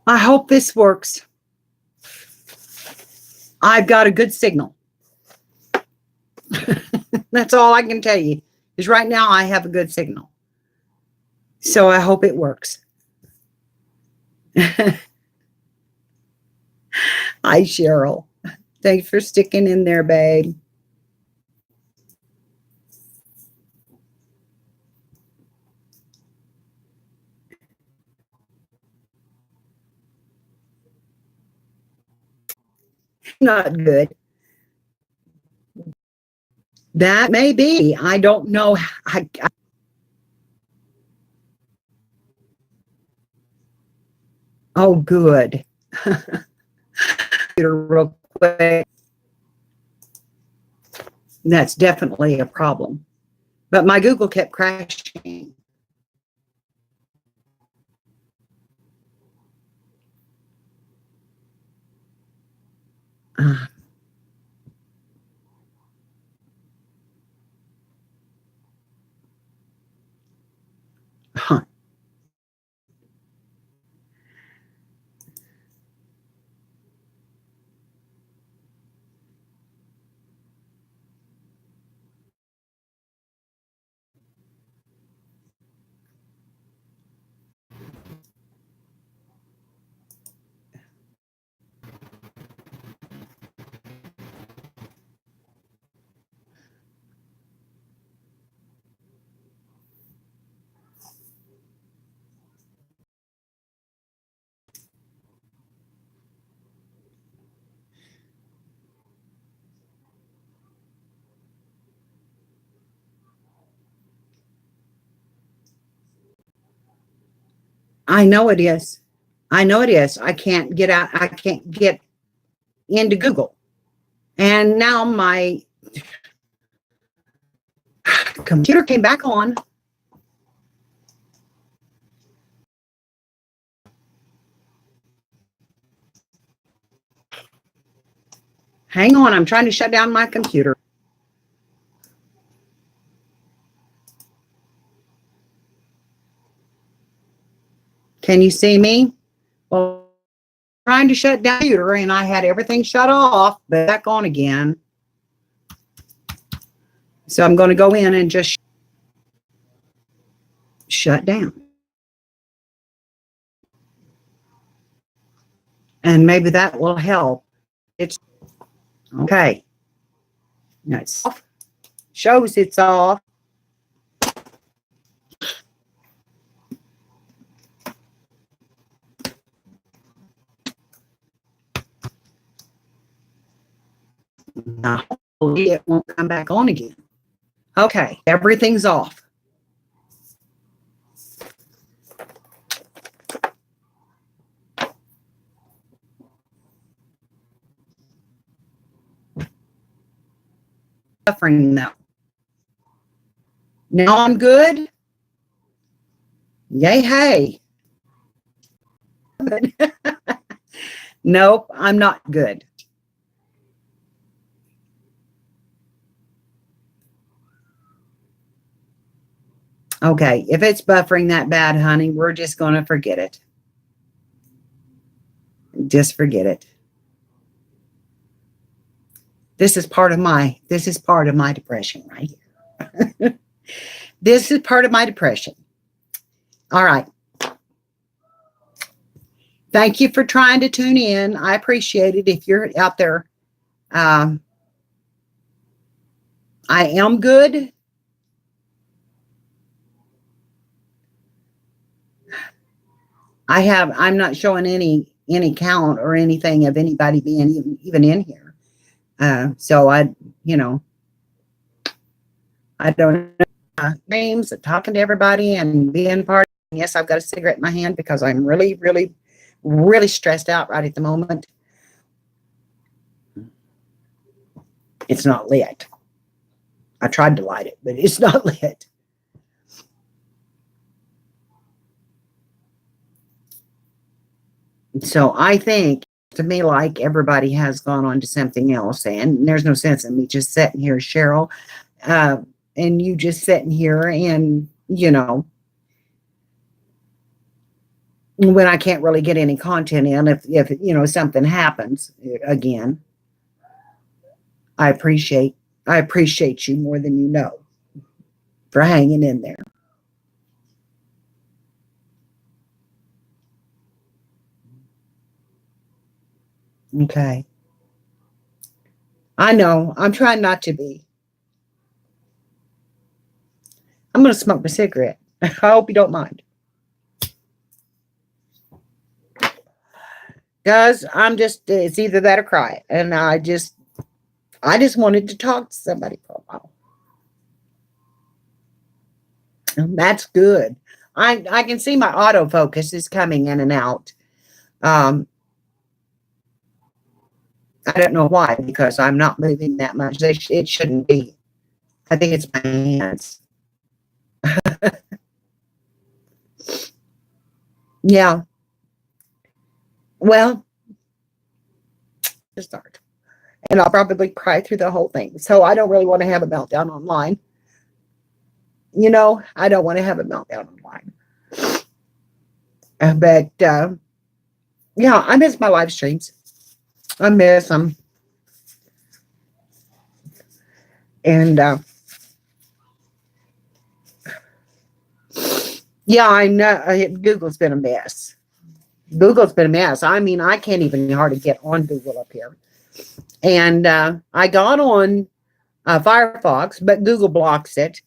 I hope this works. I've got a good signal. That's all I can tell you, is right now I have a good signal. So I hope it works. Hi, Cheryl. Thanks for sticking in there, babe. Not good. That may be. I don't know. Oh, good. Real quick. That's definitely a problem. But my Google kept crashing. Huh. I know it is. I know it is. I can't get out. I can't get into Google. And now my computer came back on. Hang on. I'm trying to shut down my computer. Can you see me? Well, I'm trying to shut down the computer and I had everything shut off, but back on again. So I'm going to go in and just shut down. And maybe that will help. It's okay. Now it's off. Shows it's off. Now, hopefully it won't come back on again. Okay, everything's off. Suffering now. Now I'm good. Yay, hey. Nope, I'm not good. Okay, if it's buffering that bad, honey, we're just going to forget it. Just forget it. This is part of my depression right here. This is part of my depression. All right. Thank you for trying to tune in. I appreciate it if you're out there. I am good. I'm not showing any count or anything of anybody being even in here. So I don't know names, talking to everybody and being part. Yes, I've got a cigarette in my hand because I'm really, really, really stressed out right at the moment. It's not lit. I tried to light it, but it's not lit. So I think, to me, like everybody has gone on to something else, and there's no sense in me just sitting here, Cheryl, and you just sitting here and, when I can't really get any content in, if you know, something happens again. I appreciate I appreciate you more than you know for hanging in there. Okay. I know. I'm trying not to be. I'm going to smoke my cigarette. I hope you don't mind. Guys, I'm just, it's either that or cry. And I just wanted to talk to somebody for a while. And that's good. I can see my autofocus is coming in and out. Um, I don't know why, because I'm not moving that much. It shouldn't be. I think it's my hands. Yeah. Well, just start. And I'll probably cry through the whole thing. So I don't really want to have a meltdown online. You know, I don't want to have a meltdown online. But yeah, I miss my live streams. I miss them. And yeah, I know Google's been a mess. Google's been a mess. I mean, I can't even hardly get on Google up here. And I got on Firefox, but Google blocks it.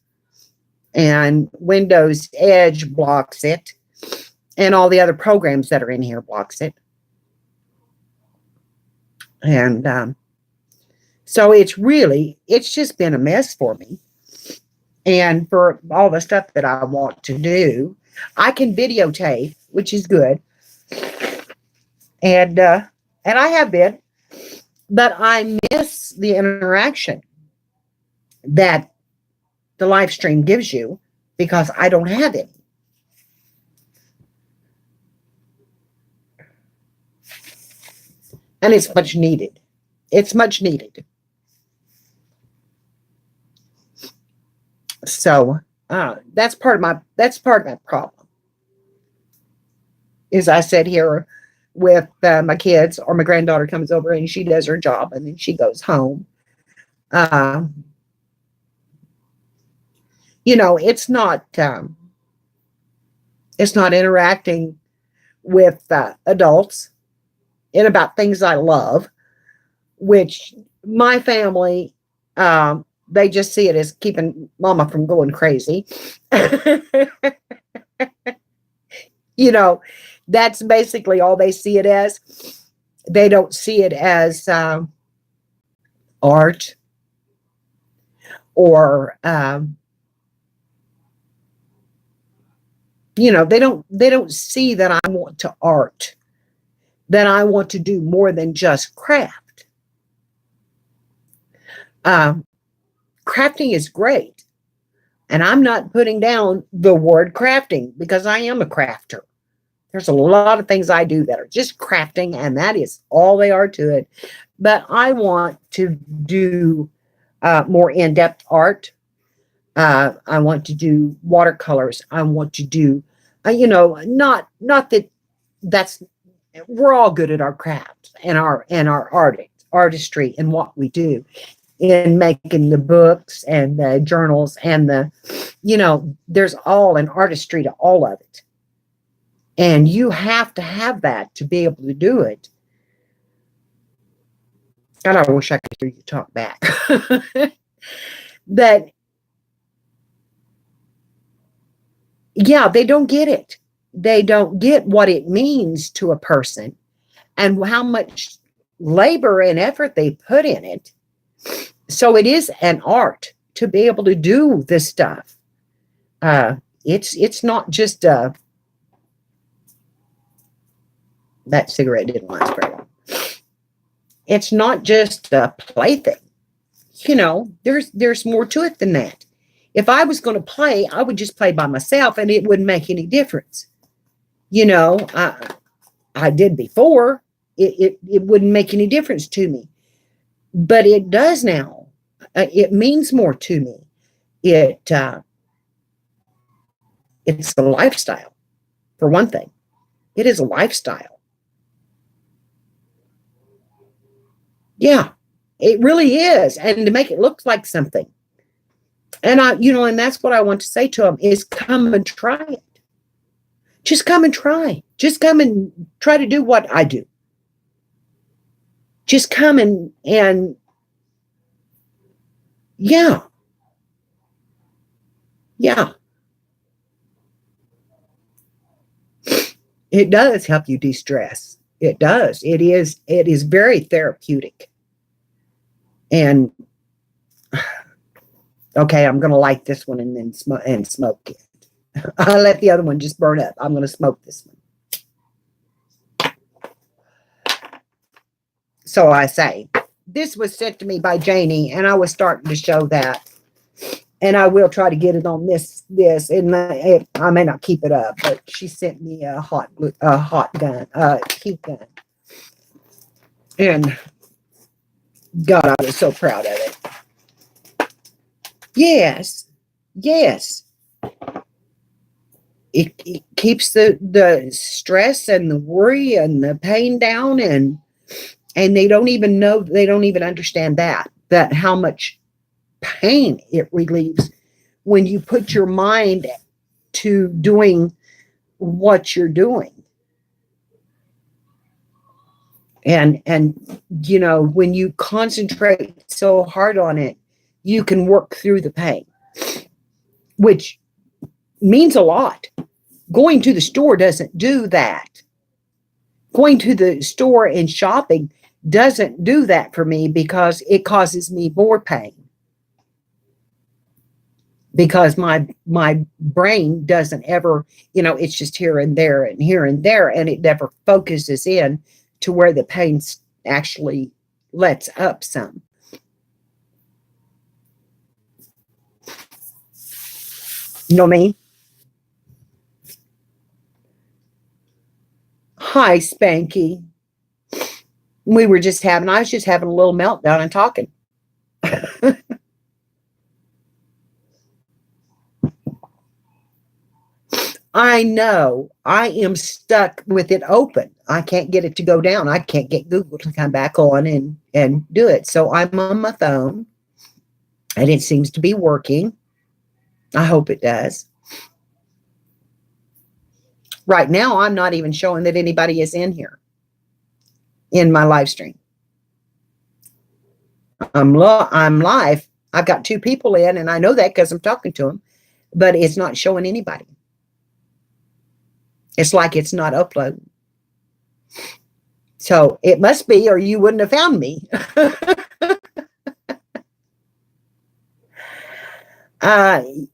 And Windows Edge blocks it. And all the other programs that are in here blocks it. And so it's just been a mess for me. And for all the stuff that I want to do, I can videotape, which is good. And I have been, but I miss the interaction that the live stream gives you because I don't have it. And it's much needed. It's much needed. So that's part of my problem. Is I sit here with my kids, or my granddaughter comes over and she does her job and then she goes home. You know, it's not interacting with adults and about things I love, which my family, they just see it as keeping mama from going crazy. You know, that's basically all they see it as. They don't see it as art or you know, they don't see that I want to art, that I want to do more than just craft. Crafting is great. And I'm not putting down the word crafting because I am a crafter. There's a lot of things I do that are just crafting, and that is all they are to it. But I want to do more in-depth art. I want to do watercolors. I want to do, you know, not that that's, we're all good at our craft and our artistry and what we do in making the books and the journals and the, you know, there's all an artistry to all of it. And you have to have that to be able to do it. God, I wish I could hear you talk back. That, yeah, they don't get it. They don't get what it means to a person and how much labor and effort they put in it. So it is an art to be able to do this stuff. It's not just that cigarette didn't last very long. It's not just a plaything. You know, there's more to it than that. If I was going to play, I would just play by myself and it wouldn't make any difference. You know, I did before. It wouldn't make any difference to me. But it does now. It means more to me. It's a lifestyle, for one thing. It is a lifestyle. Yeah, it really is. And to make it look like something. And and that's what I want to say to them is come and try it. Just come and try. Just come and try to do what I do. Just come and yeah, yeah. It does help you de-stress. It does. It is very therapeutic. And okay, I'm going to light this one and then smoke it. I'll let the other one just burn up. I'm going to smoke this one. So I say, this was sent to me by Janie, and I was starting to show that. And I will try to get it on this, and I may not keep it up, but she sent me a hot gun, heat gun. And God, I was so proud of it. Yes. It keeps the stress and the worry and the pain down, and they don't even understand that how much pain it relieves when you put your mind to doing what you're doing. And when you concentrate so hard on it, you can work through the pain, which means a lot. Going to the store doesn't do that. Going to the store and shopping doesn't do that for me, because it causes me more pain. Because my brain doesn't ever, it's just here and there and here and there, and it never focuses in to where the pain actually lets up some. You know me? Hi, Spanky. I was just having a little meltdown and talking. I know. I am stuck with it open. I can't get it to go down. I can't get Google to come back on and do it. So I'm on my phone, and it seems to be working. I hope it does. Right now, I'm not even showing that anybody is in here in my live stream. I'm live. I've got 2 people in, and I know that because I'm talking to them, but it's not showing anybody. It's like it's not uploading. So it must be, or you wouldn't have found me.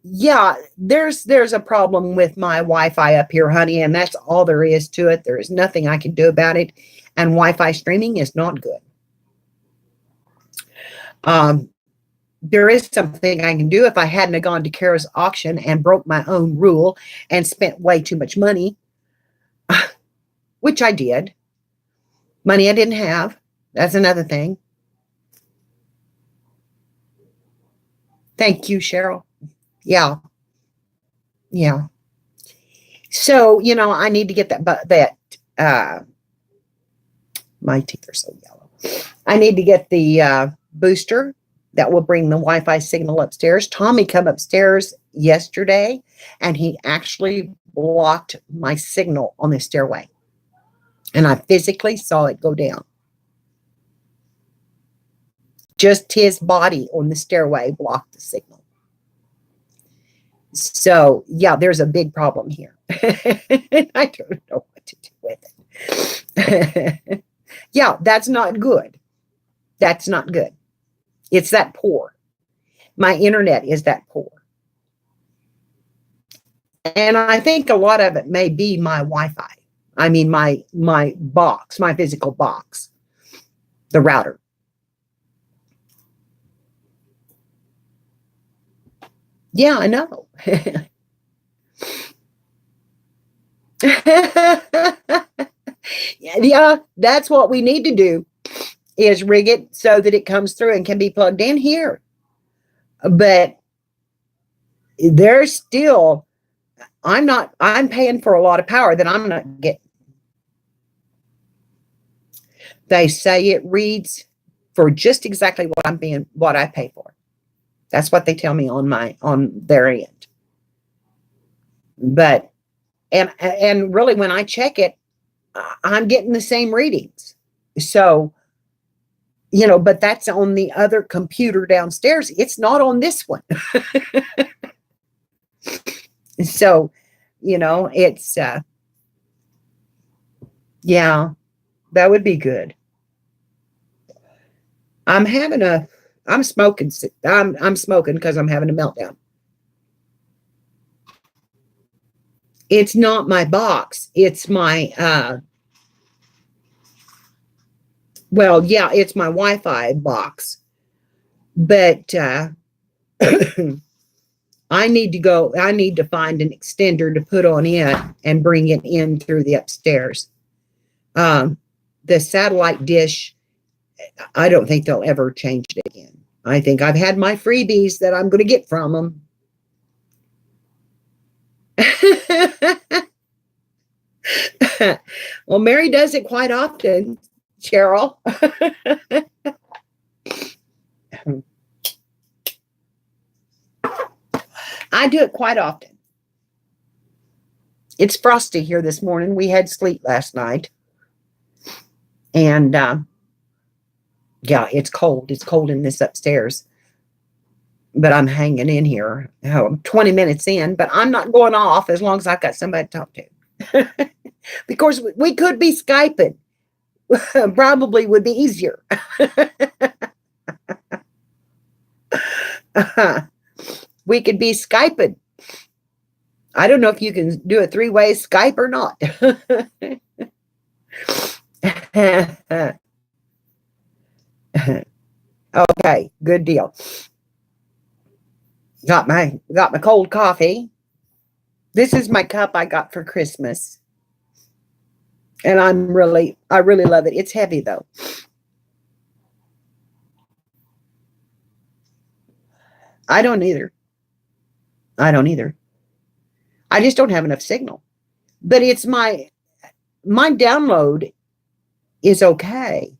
Yeah, there's a problem with my Wi-Fi up here, honey, and that's all there is to it. There is nothing I can do about it, and Wi-Fi streaming is not good. There is something I can do. If I hadn't gone to Kara's auction and broke my own rule and spent way too much money, which I did. Money I didn't have. That's another thing. Thank you, Cheryl. Yeah. So, I need to get that my teeth are so yellow. I need to get the booster that will bring the Wi-Fi signal upstairs. Tommy came upstairs yesterday, and he actually blocked my signal on the stairway. And I physically saw it go down. Just his body on the stairway blocked the signal. So, yeah, there's a big problem here. I don't know what to do with it. Yeah, that's not good. That's not good. It's that poor. My internet is that poor. And I think a lot of it may be my Wi-Fi. I mean, my box, my physical box, the router. Yeah, I know. Yeah, that's what we need to do, is rig it so that it comes through and can be plugged in here. But there's still, I'm paying for a lot of power that I'm not getting. They say it reads for just exactly what I pay for. That's what they tell me on their end. But and really when I check it, I'm getting the same readings. So, but that's on the other computer downstairs. It's not on this one. So, it's yeah, that would be good. I'm having a I'm smoking I'm smoking because I'm having a meltdown. It's not my box. It's my well, yeah, it's my Wi-Fi box. But I need to find an extender to put on it and bring it in through the upstairs. The satellite dish, I don't think they'll ever change it again. I think I've had my freebies that I'm going to get from them. Well, Mary does it quite often, Cheryl. I do it quite often. It's frosty here this morning. We had sleep last night. And yeah, it's cold. It's cold in this upstairs. But I'm hanging in here. I'm 20 minutes in, but I'm not going off as long as I've got somebody to talk to. Because we could be Skyping. Probably would be easier. We could be Skyping. I don't know if you can do a three-way Skype or not. Okay, good deal. Got my cold coffee. This is my cup I got for Christmas. And I really love it. It's heavy though. I don't either. I just don't have enough signal. But it's my download is okay.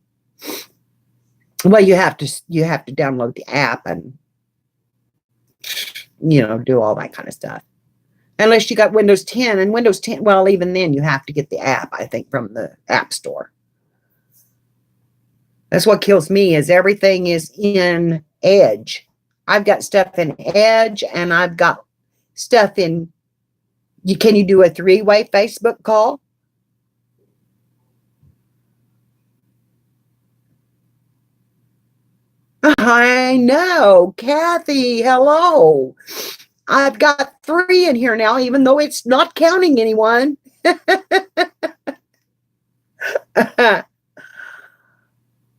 Well, you have to download the app and do all that kind of stuff. Unless you got Windows 10, and Windows 10, well, even then you have to get the app, I think, from the App Store. That's what kills me is everything is in Edge. I've got stuff in Edge and I've got stuff in can you do a three-way Facebook call? I know, Kathy, hello. I've got 3 in here now, even though it's not counting anyone.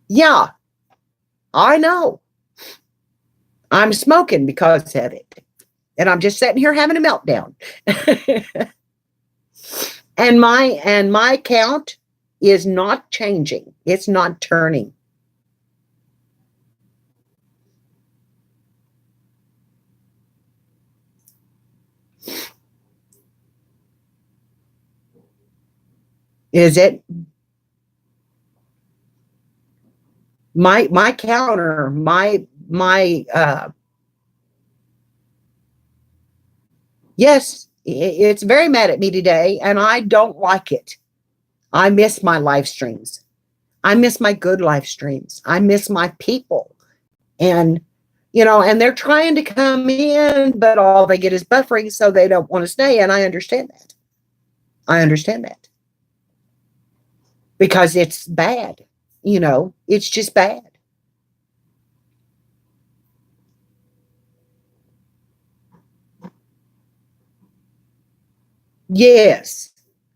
Yeah, I know. I'm smoking because of it. And I'm just sitting here having a meltdown. and my count is not changing. It's not turning. Is it? My counter, yes, it's very mad at me today, and I don't like it. I miss my live streams. I miss my good live streams. I miss my people. And, and they're trying to come in, but all they get is buffering, so they don't want to stay. And I understand that. Because it's bad. It's just bad. Yes.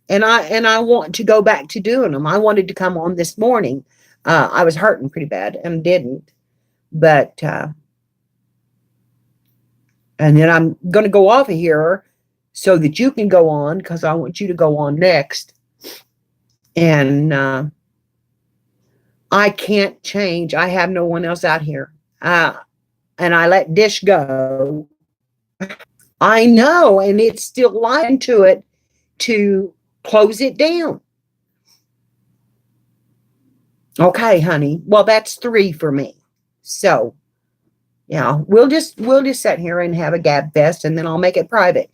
And I want to go back to doing them. I wanted to come on this morning. I was hurting pretty bad and didn't. But and then I'm going to go off of here so that you can go on because I want you to go on next. And I can't change. I have no one else out here. And I let Dish go. I know, and it's still lying to it to close it down. Okay, honey. Well, that's 3 for me. So, yeah, we'll just sit here and have a gab fest, and then I'll make it private.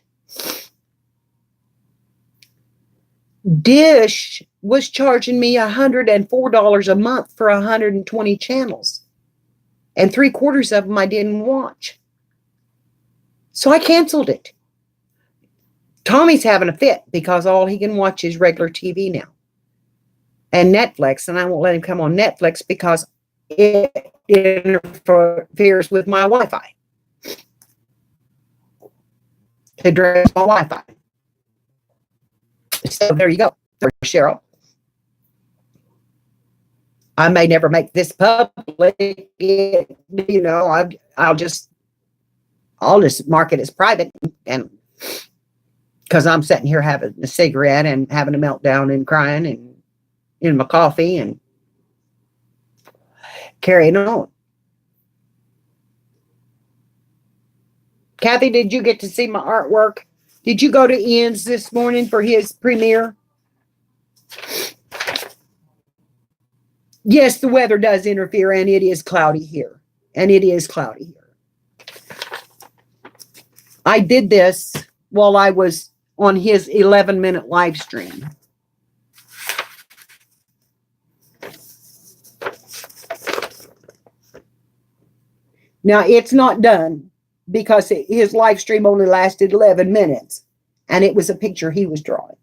Dish was charging me $104 a month for 120 channels, and 3/4 of them I didn't watch. So I canceled it. Tommy's having a fit because all he can watch is regular TV now and Netflix, and I won't let him come on Netflix because it interferes with my Wi-Fi. It drains my Wi-Fi. So there you go, Cheryl. I may never make this public. I'll just mark it as private, and because I'm sitting here having a cigarette and having a meltdown and crying and in my coffee and carrying on. Kathy, did you get to see my artwork? Did you go to Ian's this morning for his premiere? Yes, the weather does interfere, and it is cloudy here. I did this while I was on his 11-minute live stream. Now, it's not done because his live stream only lasted 11 minutes, and it was a picture he was drawing.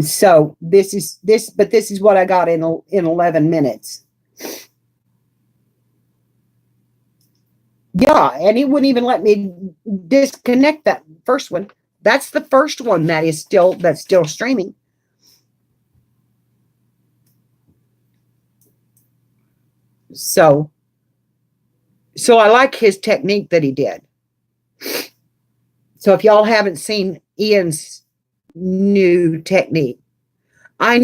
So this is what I got in 11 minutes. Yeah, and he wouldn't even let me disconnect that first one. That's the first one that's still streaming. So I like his technique that he did. So if y'all haven't seen Ian's new technique, I've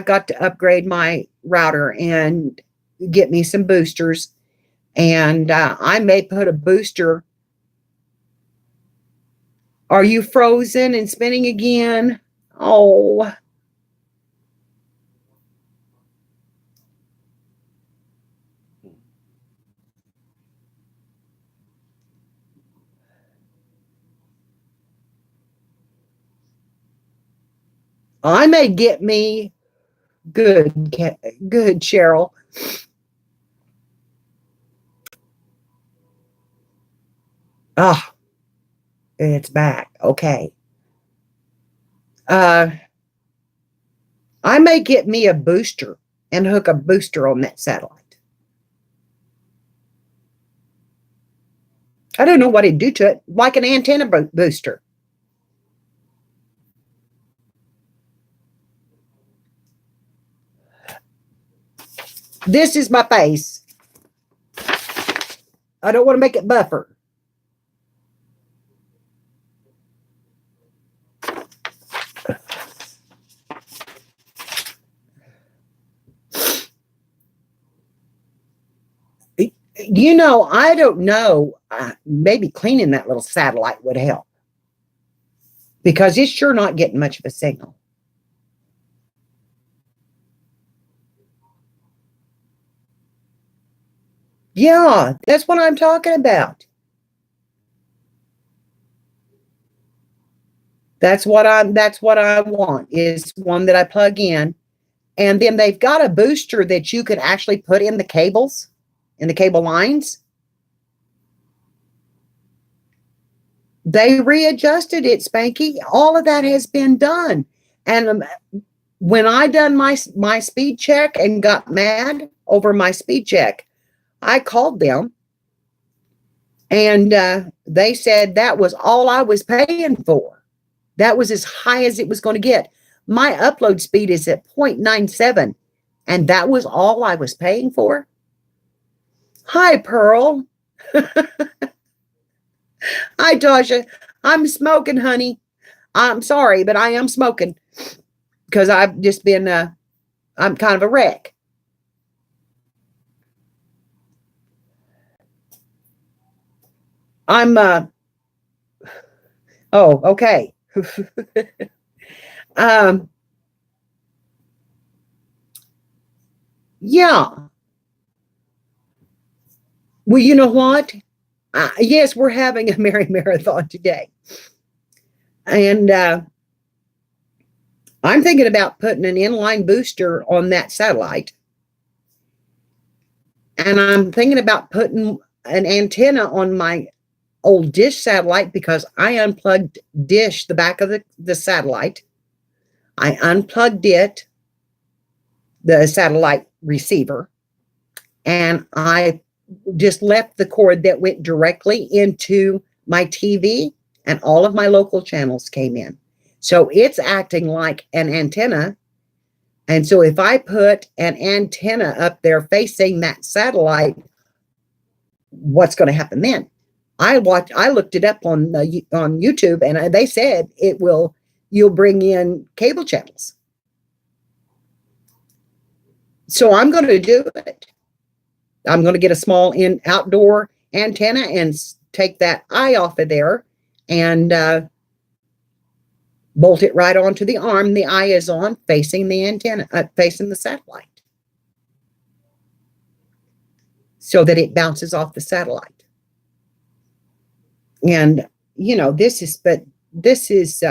got to upgrade my router and get me some boosters. And I may put a booster. Are you frozen and spinning again? Oh. I may get me good, Cheryl. Ah, it's back. Okay. I may get me a booster and hook a booster on that satellite. I don't know what it'd do to it, like an antenna booster. This is my face. I don't want to make it buffer. I don't know. Maybe cleaning that little satellite would help because it's sure not getting much of a signal. Yeah, that's what I'm talking about. That's what I want is one that I plug in. And then they've got a booster that you could actually put in the cables, in the cable lines. They readjusted it, Spanky. All of that has been done. And when I done my speed check and got mad over my speed check, I called them and they said that was all I was paying for. That was as high as it was going to get. My upload speed is at 0.97, and that was all I was paying for. Hi, Pearl. Hi, Tasha. I'm smoking, honey. I'm sorry, but I am smoking because I've just been, I'm kind of a wreck. I'm, oh, okay. Um, yeah. Well, you know what? Yes, we're having a Mary Marathon today. And I'm thinking about putting an inline booster on that satellite. And I'm thinking about putting an antenna on my old dish satellite because I unplugged dish, the back of the satellite. I unplugged it, the satellite receiver, and I just left the cord that went directly into my TV, and all of my local channels came in. So it's acting like an antenna. And so if I put an antenna up there facing that satellite, what's going to happen then? I looked it up on YouTube, and they said you'll bring in cable channels. So I'm going to do it. I'm going to get a small outdoor antenna and take that eye off of there and bolt it right onto the arm. The eye is on, facing the antenna, facing the satellite, so that it bounces off the satellite. And this is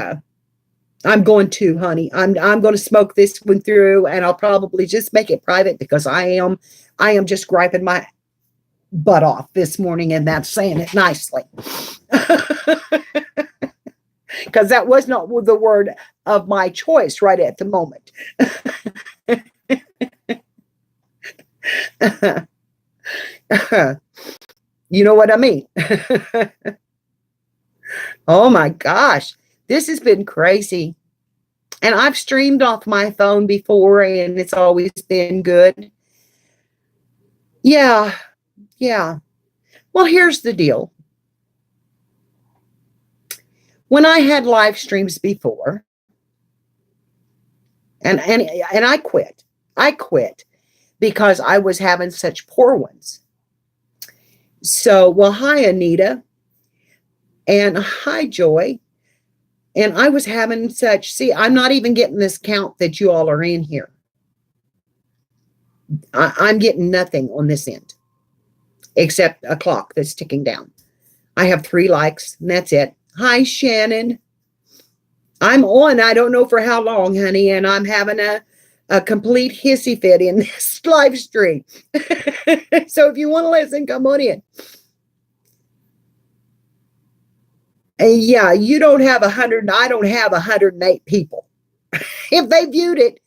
I'm going to, honey. I'm going to smoke this one through, and I'll probably just make it private because I am just griping my butt off this morning, and that's saying it nicely. Because that was not the word of my choice right at the moment. You know what I mean? Oh my gosh, this has been crazy. And I've streamed off my phone before, and it's always been good. Yeah. Well, here's the deal. When I had live streams before, and I quit. I quit because I was having such poor ones. So, well, hi, Anita. And hi, Joy. And I was having see, I'm not even getting this count that you all are in here. I'm getting nothing on this end, except a clock that's ticking down. I have 3 likes, and that's it. Hi, Shannon. I'm on, I don't know for how long, honey, and I'm having a complete hissy fit in this live stream. So if you want to listen, come on in. Yeah, you don't have 100. I don't have 108 people. If they viewed it,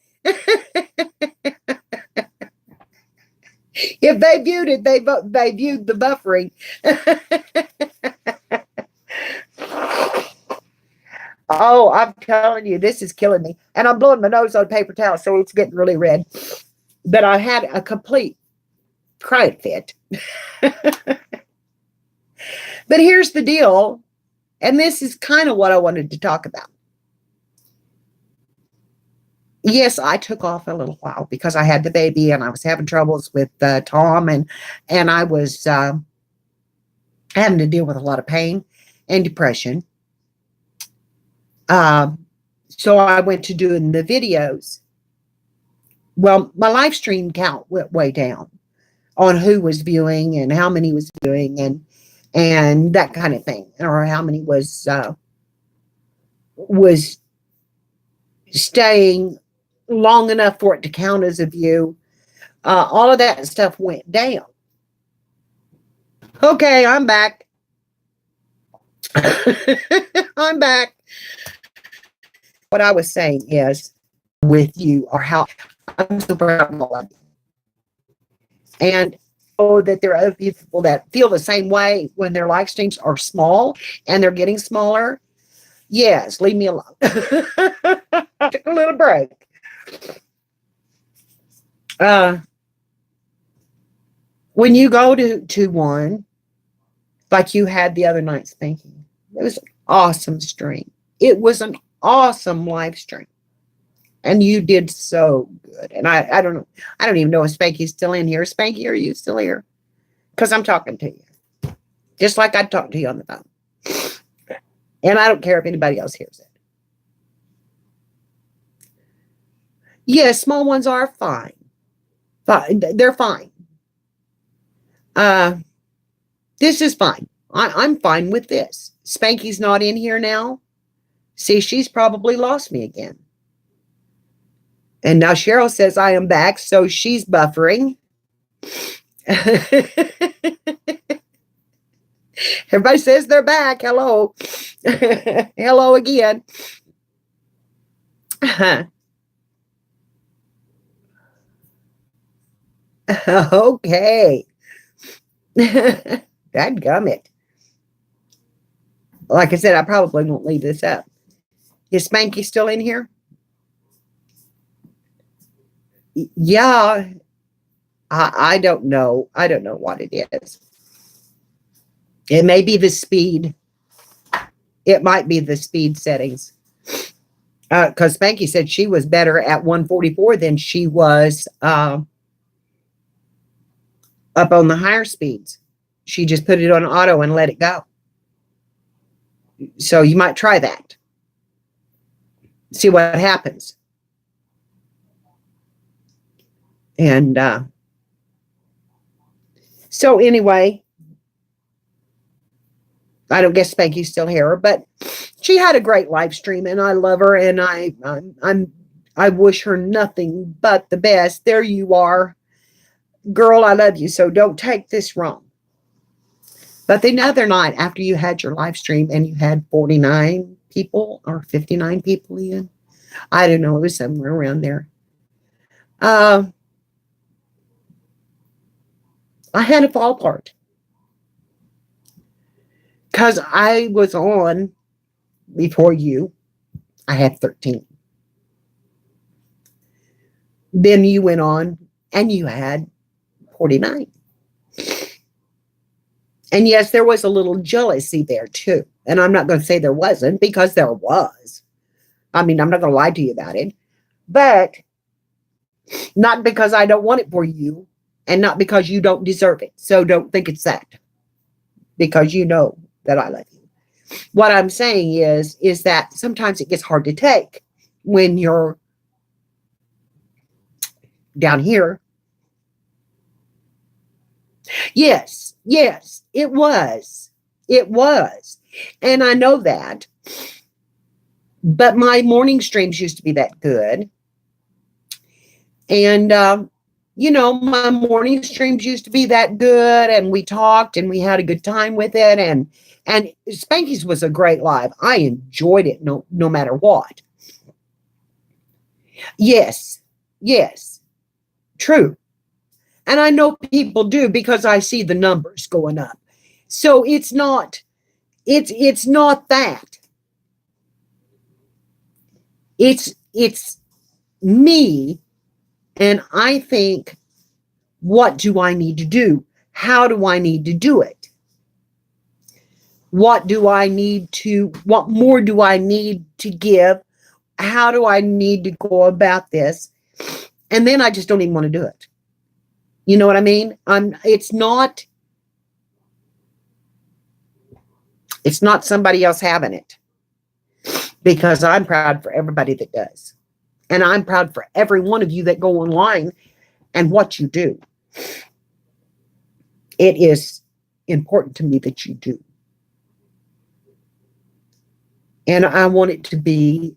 they viewed the buffering. Oh, I'm telling you, this is killing me. And I'm blowing my nose on paper towel, so it's getting really red. But I had a complete cry fit. But here's the deal. And this is kind of what I wanted to talk about. Yes, I took off a little while because I had the baby and I was having troubles with Tom, and I was having to deal with a lot of pain and depression. So I went to doing the videos. Well, my live stream count went way down on who was viewing and how many was viewing and that kind of thing, or how many was staying long enough for it to count as a view. All of that stuff went down. Okay, I'm back. I'm back. What I was saying is with you, or how I'm so proud of all of you. And that there are other people that feel the same way when their live streams are small and they're getting smaller. Yes, leave me alone. I took a little break. When you go to one, like you had the other night, Spanky, it was an awesome stream. It was an awesome live stream. And you did so good. And I don't know. I don't even know if Spanky's still in here. Spanky, are you still here? Because I'm talking to you. Just like I'd talk to you on the phone. And I don't care if anybody else hears it. Yes, small ones are fine. They're fine. This is fine. I'm fine with this. Spanky's not in here now. See, she's probably lost me again. And now Cheryl says I am back, so she's buffering. Everybody says they're back. Hello. Hello again. Okay. Dadgummit. Like I said, I probably won't leave this up. Is Spanky still in here? Yeah. I don't know. I don't know what it is. It may be the speed. It might be the speed settings. Because Spanky said she was better at 144 than she was up on the higher speeds. She just put it on auto and let it go. So you might try that. See what happens. And so anyway, I don't guess Spanky's still here, but she had a great live stream, and I love her, and I wish her nothing but the best. There you are, girl. I love you, so don't take this wrong. But the other night, after you had your live stream and you had 49 people or 59 people in, I don't know, it was somewhere around there. I had a fall apart because I was on before you. I had 13. Then you went on and you had 49. And yes, there was a little jealousy there too. And I'm not going to say there wasn't, because there was. I mean, I'm not going to lie to you about it. But not because I don't want it for you, and not because you don't deserve it. So don't think it's that. Because you know that I love you. What I'm saying is that sometimes it gets hard to take when you're down here. Yes, it was. It was. And I know that. But my morning streams used to be that good. And, my morning streams used to be that good. And we talked and we had a good time with it. And Spanky's was a great live. I enjoyed it no matter what. Yes. True. And I know people do, because I see the numbers going up. So it's not that. It's me. And I think, what do I need to do? How do I need to do it? What more do I need to give? How do I need to go about this? And then I just don't even want to do it. You know what I mean? It's not somebody else having it, because I'm proud for everybody that does. And I'm proud for every one of you that go online and what you do. It is important to me that you do. And I want it to be,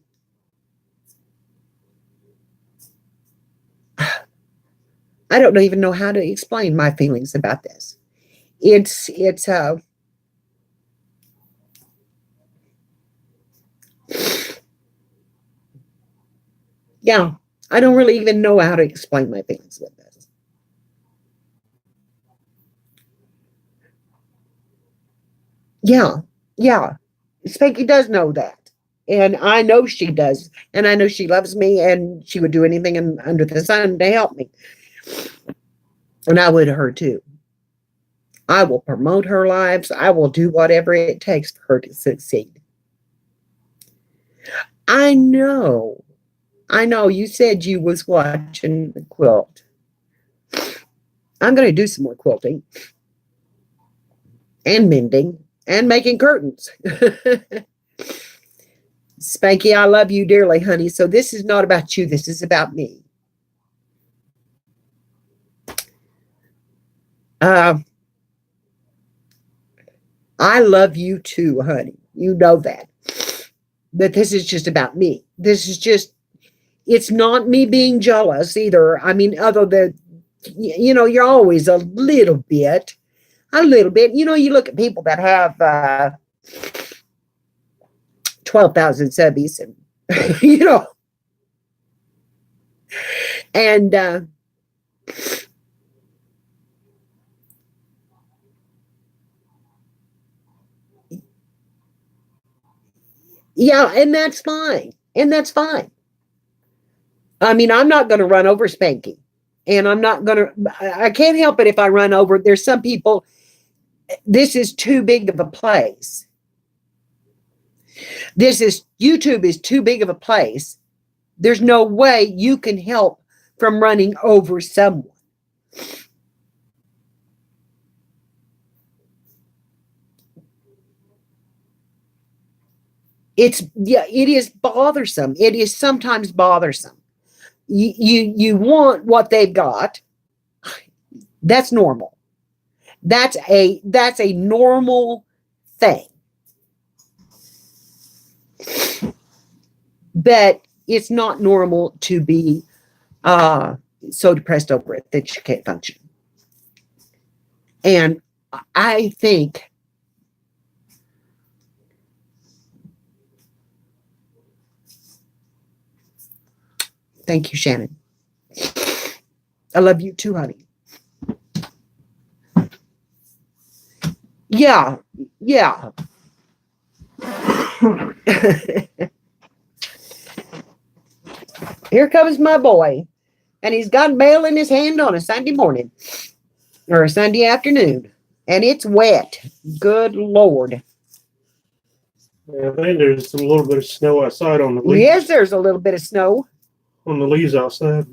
I don't even know how to explain my feelings about this. Yeah, I don't really even know how to explain my feelings with this. Yeah. Spanky does know that. And I know she does. And I know she loves me, and she would do anything under the sun to help me. And I would her too. I will promote her lives. I will do whatever it takes for her to succeed. I know. You said you was watching the quilt. I'm going to do some more quilting and mending and making curtains. Spanky, I love you dearly, honey. So this is not about you. This is about me. Uh, I love you too, honey. You know that. But this is just about me. This is just, it's not me being jealous either. I mean, other than, you're always a little bit. You look at people that have 12,000 subbies and, and, yeah, and that's fine. And that's fine. I mean, I'm not going to run over Spanky. And I can't help it if I run over. There's some people, this is too big of a place. YouTube is too big of a place. There's no way you can help from running over someone. It is bothersome. It is sometimes bothersome. You want what they've got. That's normal. That's a normal thing. But it's not normal to be so depressed over it that you can't function. And I think thank you, Shannon. I love you too, honey. Yeah. Here comes my boy. And he's got mail in his hand on a Sunday morning or a Sunday afternoon. And it's wet. Good Lord. Yeah, I think there's a little bit of snow outside on the leaves. Yes, there's a little bit of snow. On the leaves outside.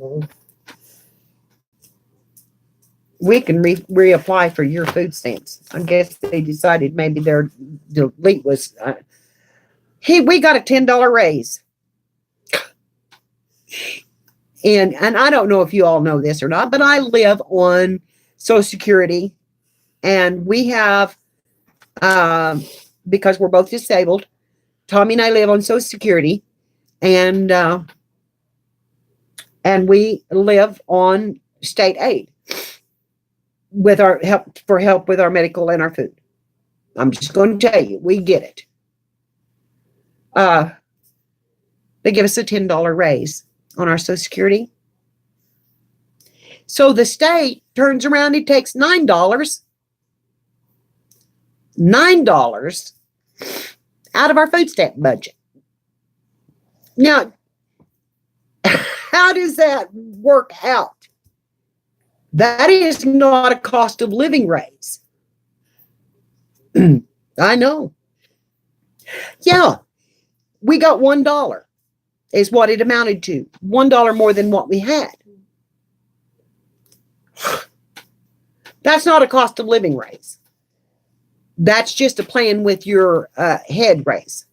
We can reapply for your food stamps. I guess they decided maybe their delete was... we got a $10 raise. And I don't know if you all know this or not, but I live on Social Security. And we have, because we're both disabled, Tommy and I live on Social Security. And we live on state aid with our help with our medical and our food. I'm just going to tell you, we get it. They give us a $10 raise on our Social Security. So the state turns around and takes $9 out of our food stamp budget. Now, how does that work out? That is not a cost of living raise. I know. Yeah, we got $1 is what it amounted to. $1 more than what we had. That's not a cost of living raise. That's just a plan with your head raise.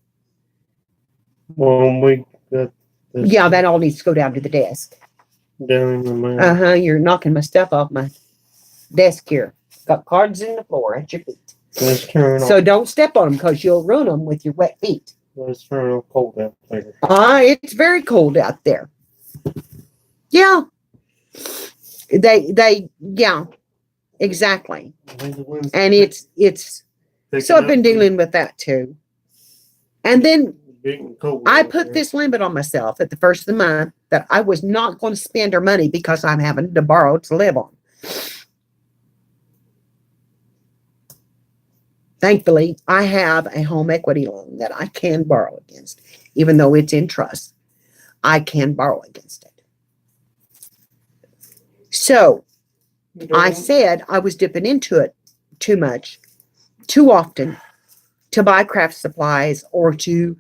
Well, we got this. Yeah, that all needs to go down to the desk. Down in the mail. You're knocking my stuff off my desk here. Got cards in the floor at your feet. Let's turn so don't step on them because you'll ruin them with your wet feet. Let's turn on cold out there. It's very cold out there. Yeah. Yeah, exactly. And it's so I've been dealing with that too. And then I put this limit on myself at the first of the month that I was not going to spend our money because I'm having to borrow to live on. Thankfully, I have a home equity loan that I can borrow against. Even though it's in trust, I can borrow against it. So I said I was dipping into it too much, too often, to buy craft supplies or to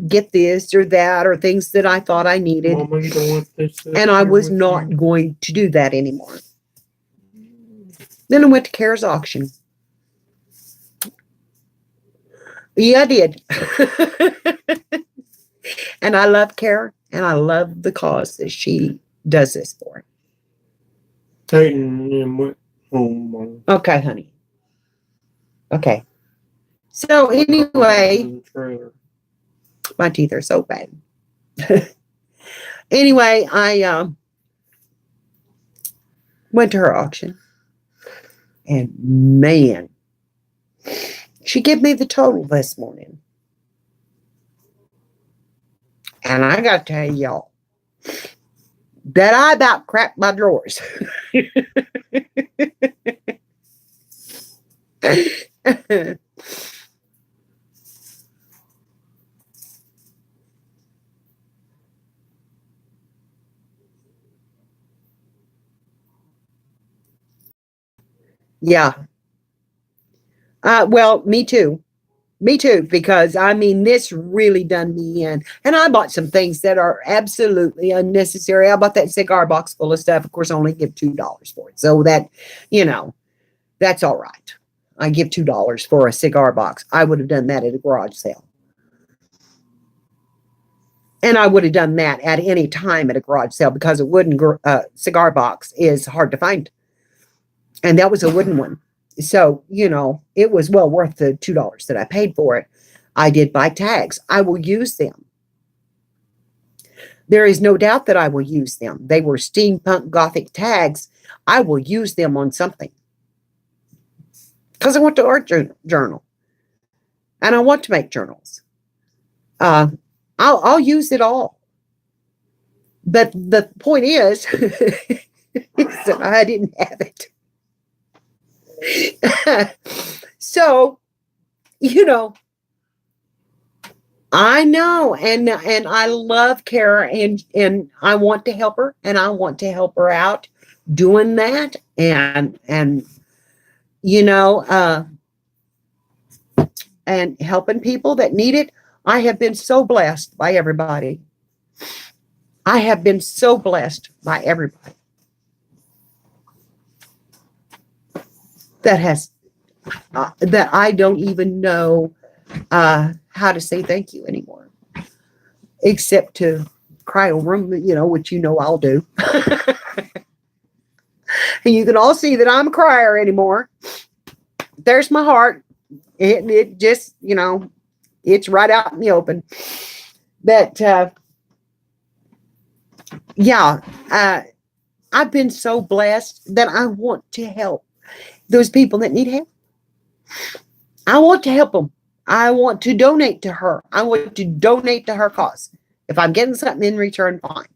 get this or that or things that I thought I needed. Mama, you don't want this, and I was not going to do that anymore. Then I went to Kara's auction. Yeah, I did. And I love Kara, and I love the cause that she does this for. Peyton and what? home. Okay, honey. Okay. So anyway, In the trailer. my teeth are so bad. Anyway, I went to her auction, and man, she gave me the total this morning. And I got to tell y'all that I about cracked my drawers. Yeah. Well, me too. Me too, because I mean, this really done me in. And I bought some things that are absolutely unnecessary. I bought that cigar box full of stuff. Of course, I only give $2 for it. So that, you know, that's all right. I give $2 for a cigar box. I would have done that at a garage sale. And I would have done that at any time at a garage sale because a wooden cigar box is hard to find. And that was a wooden one. So, you know, it was well worth the $2 that I paid for it. I did buy tags. I will use them. There is no doubt that I will use them. They were steampunk gothic tags. I will use them on something. Because I want to art journal. And I want to make journals. I'll use it all. But the point is that I didn't have it. So, you know, I know, and I love Kara, and I want to help her, and I want to help her out doing that, and you know, and helping people that need it. I have been so blessed by everybody. I have been so blessed by everybody that has that I don't even know how to say thank you anymore, except to cry over them, you know, which you know I'll do. And you can all see that I'm a crier anymore. There's my heart. It just, you know, it's right out in the open. But yeah, I've been so blessed that I want to help those people that need help. I want to help them. I want to donate to her. I want to donate to her cause. If I'm getting something in return, fine.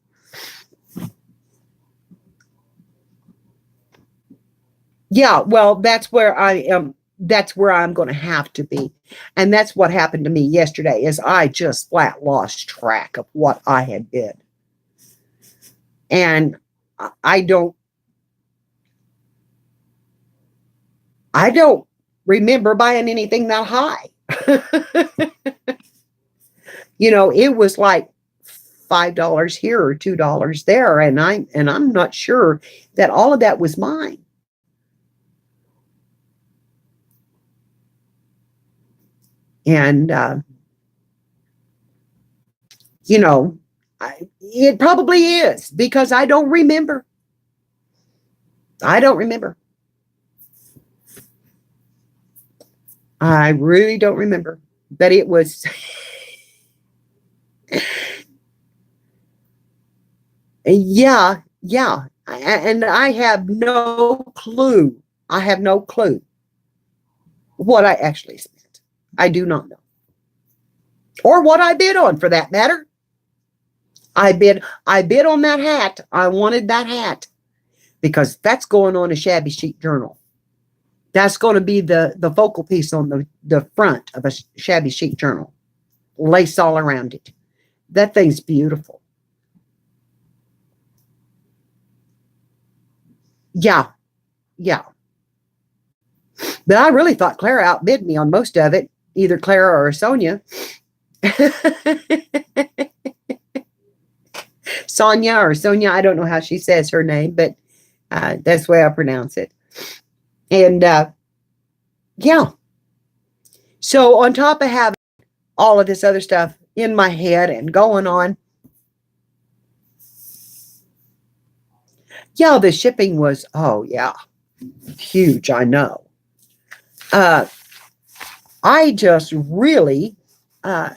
Yeah, well, that's where I am. That's where I'm going to have to be. And that's what happened to me yesterday is I just flat lost track of what I had did. And I don't remember buying anything that high. You know, it was like $5 here or $2 there, and I'm not sure that all of that was mine. And you know, it probably is because I don't remember. I don't remember. I really don't remember. But it was yeah, yeah. And I have no clue. I have no clue what I actually spent. I do not know. Or what I bid on for that matter. I bid on that hat. I wanted that hat because that's going on a shabby chic journal. That's going to be the focal piece on the front of a shabby chic journal. Lace all around it. That thing's beautiful. Yeah. Yeah. But I really thought Clara outbid me on most of it. Either Clara or Sonia. Sonia or Sonia, I don't know how she says her name, but that's the way I pronounce it. And yeah. So on top of having all of this other stuff in my head and going on, yeah, the shipping was, oh yeah. Huge, I know. I just really felt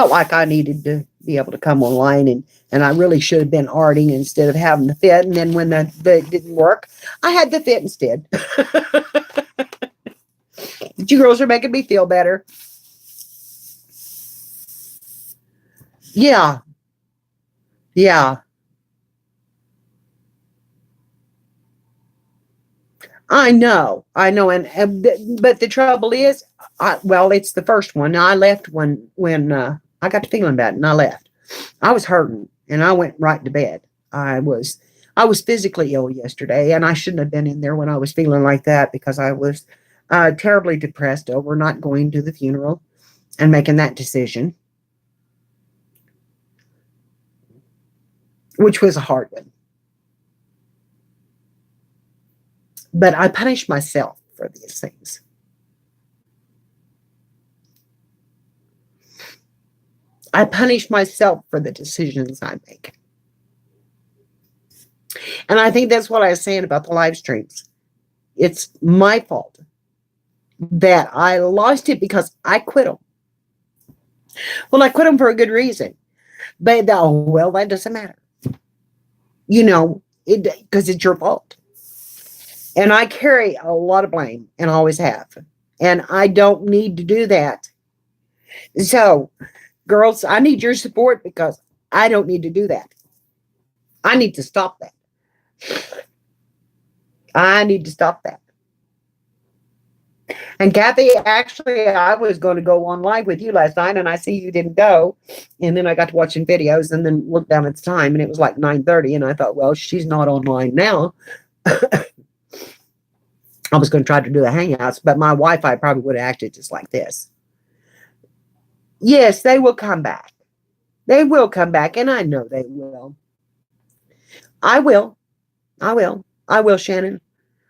like I needed to be able to come online, and I really should have been arting instead of having the fit. And then when the didn't work, I had the fit instead. You girls are making me feel better. Yeah. Yeah. I know. But the trouble is, well, it's the first one. I left when I got to feeling bad, and I left. I was hurting, and I went right to bed. I was I was physically ill yesterday, and I shouldn't have been in there when I was feeling like that because I was terribly depressed over not going to the funeral and making that decision, which was a hard one. But I punished myself for these things. I punish myself for the decisions I make. And I think that's what I was saying about the live streams. It's my fault that I lost it because I quit them. Well, I quit them for a good reason. But, oh, well, that doesn't matter. You know, because it's your fault. And I carry a lot of blame and always have. And I don't need to do that. So, girls, I need your support because I don't need to do that. I need to stop that. I need to stop that. And Kathy, actually, I was going to go on live with you last night, and I see you didn't go. And then I got to watching videos, and then looked down at the time, and it was like 9:30. And I thought, well, she's not online now. I was going to try to do the hangouts, but my Wi-Fi probably would have acted just like this. Yes, they will come back. They will come back, and I know they will. I will. I will. I will, Shannon.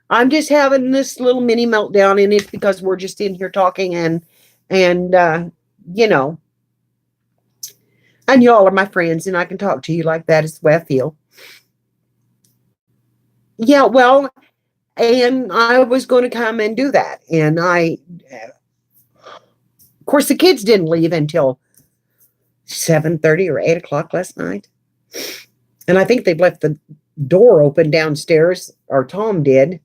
I'm just having this little mini meltdown, and it's because we're just in here talking, and you know, and y'all are my friends, and I can talk to you like that. Is the way I feel. Yeah, well, and I was going to come and do that, and of course, the kids didn't leave until 7:30 or 8 o'clock last night, and I think they've left the door open downstairs, or Tom did.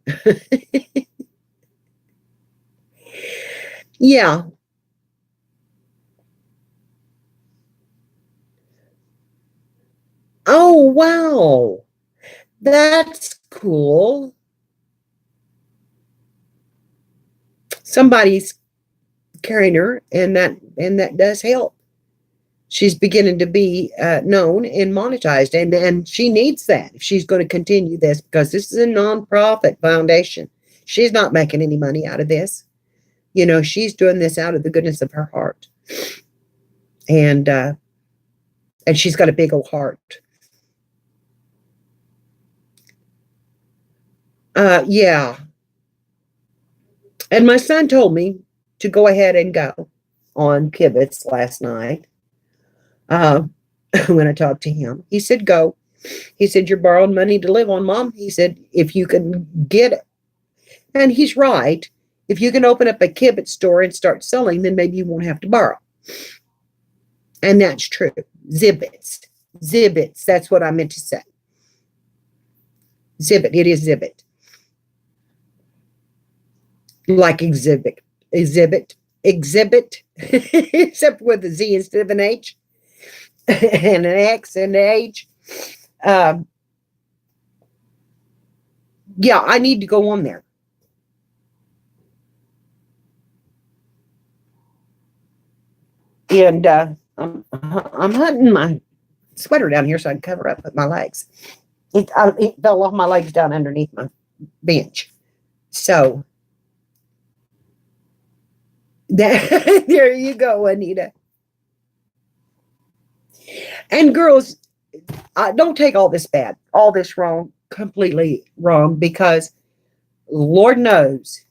Yeah. Oh, wow. That's cool. Somebody's carrying her, and that does help. She's beginning to be known and monetized, and she needs that if she's going to continue this, because this is a nonprofit foundation. She's not making any money out of this. You know, she's doing this out of the goodness of her heart, and she's got a big old heart. Yeah. And my son told me to go ahead and go on Kibitz last night. Uh, when I talked to him, he said, go. He said, you're borrowing money to live on, Mom. He said, if you can get it. And he's right. If you can open up a Kibitz store and start selling, then maybe you won't have to borrow. And that's true. Zibbits. Zibbits. That's what I meant to say. Zibbit. It is Zibbit. Like exhibit. Exhibit. Except with a Z instead of an H. And an X and an H. Yeah, I need to go on there. And I'm hunting my sweater down here so I can cover up with my legs. It fell off my legs down underneath my bench. So there you go, Anita. And girls, don't take all this bad, all this wrong, completely wrong, because Lord knows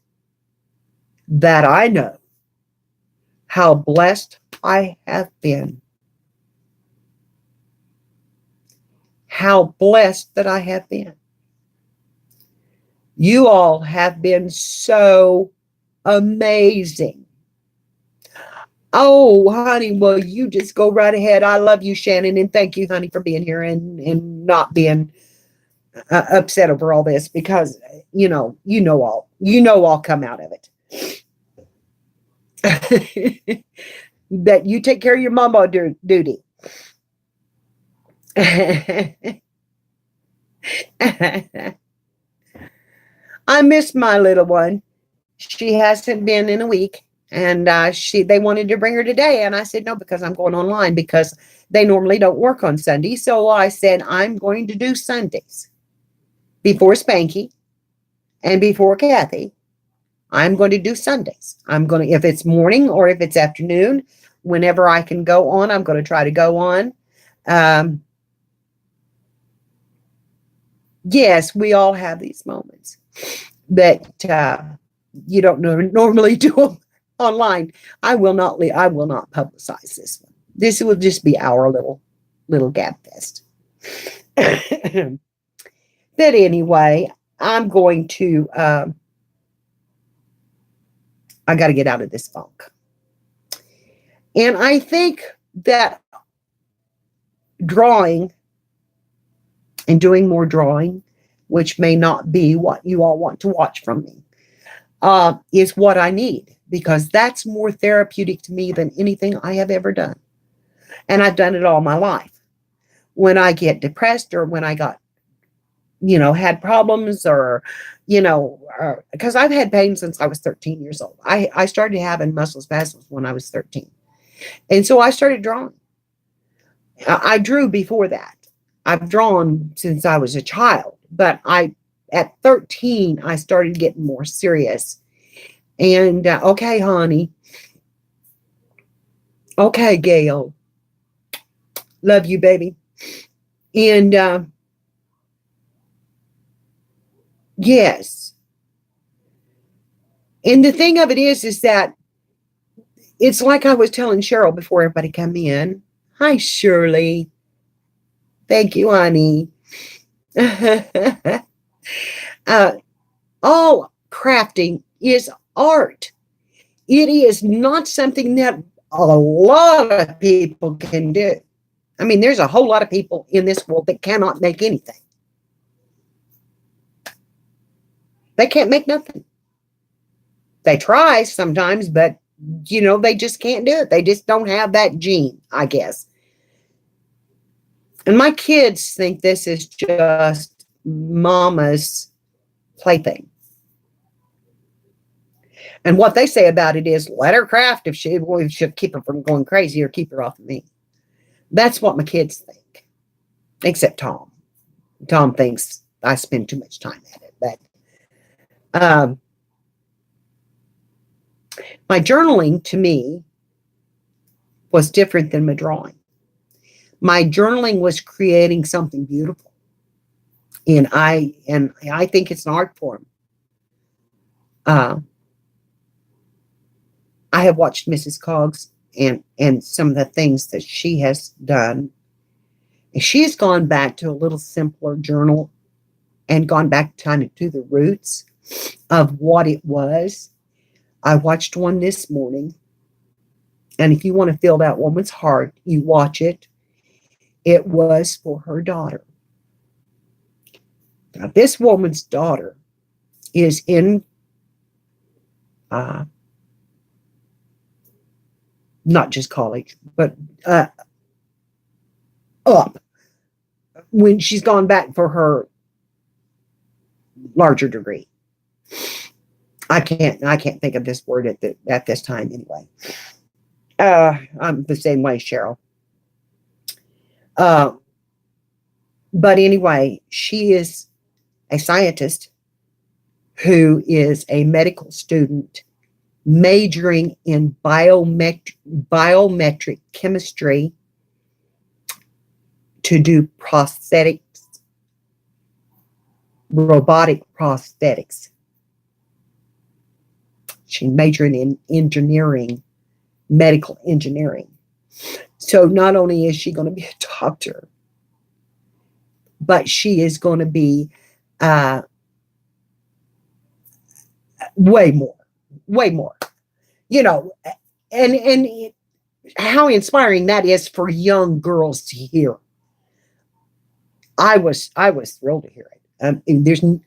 that I know how blessed I have been. How blessed that I have been. You all have been so amazing. Oh, honey, well, you just go right ahead. I love you, Shannon, and thank you, honey, for being here and not being upset over all this, because I'll come out of it. That you take care of your mama duty. I miss my little one. She hasn't been in a week, and they wanted to bring her today, and I said no, because I'm going online, because they normally don't work on Sundays. So I said I'm going to do Sundays before Spanky and before Kathy. I'm going to do Sundays. I'm going to, if it's morning or if it's afternoon, whenever I can go on, I'm going to try to go on. Yes, we all have these moments, but you don't normally do them online. I will not publicize this one. This will just be our little gab fest. But anyway, I'm going to I got to get out of this funk. And I think that drawing and doing more drawing, which may not be what you all want to watch from me, is what I need, because that's more therapeutic to me than anything I have ever done. And I've done it all my life. When I get depressed, or when I got, had problems, or, because I've had pain since I was 13 years old. I started having muscle spasms when I was 13. And so I started drawing. I drew before that. I've drawn since I was a child, but at 13, I started getting more serious. And, okay, honey. Okay, Gail. Love you, baby. And, yes. And the thing of it is that it's like I was telling Cheryl before everybody come in. Hi, Shirley. Thank you, honey. All crafting is art. It is not something that a lot of people can do. I mean, there's a whole lot of people in this world that cannot make anything. They can't make nothing. They try sometimes, but, they just can't do it. They just don't have that gene, I guess. And my kids think this is just mama's plaything. And what they say about it is, let her craft if she'll keep her from going crazy, or keep her off of me. That's what my kids think. Except Tom. Tom thinks I spend too much time at it. But my journaling, to me, was different than my drawing. My journaling was creating something beautiful. And I think it's an art form. I have watched Mrs. Coggs and some of the things that she has done. And she's gone back to a little simpler journal and gone back kind of to the roots of what it was. I watched one this morning. And if you want to feel that woman's heart, you watch it. It was for her daughter. Now, this woman's daughter is in not just college, but up when she's gone back for her larger degree. I can't think of this word at this time anyway. I'm the same way, Cheryl. But anyway, she is a scientist who is a medical student majoring in biometric chemistry to do prosthetics, robotic prosthetics. She majored in engineering, medical engineering. So not only is she going to be a doctor, but she is going to be way more, way more. You know, and how inspiring that is for young girls to hear. I was thrilled to hear it.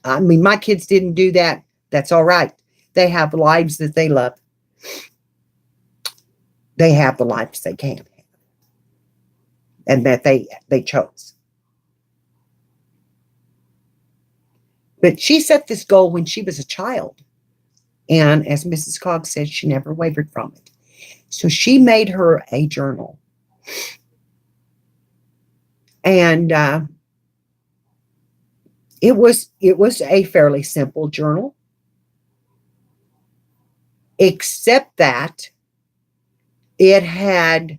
I mean, my kids didn't do that. That's all right. They have lives that they love. They have the lives they can have, and that they chose. But she set this goal when she was a child, and as Mrs. Coggs said, she never wavered from it. So she made her a journal, and it was a fairly simple journal, except that it had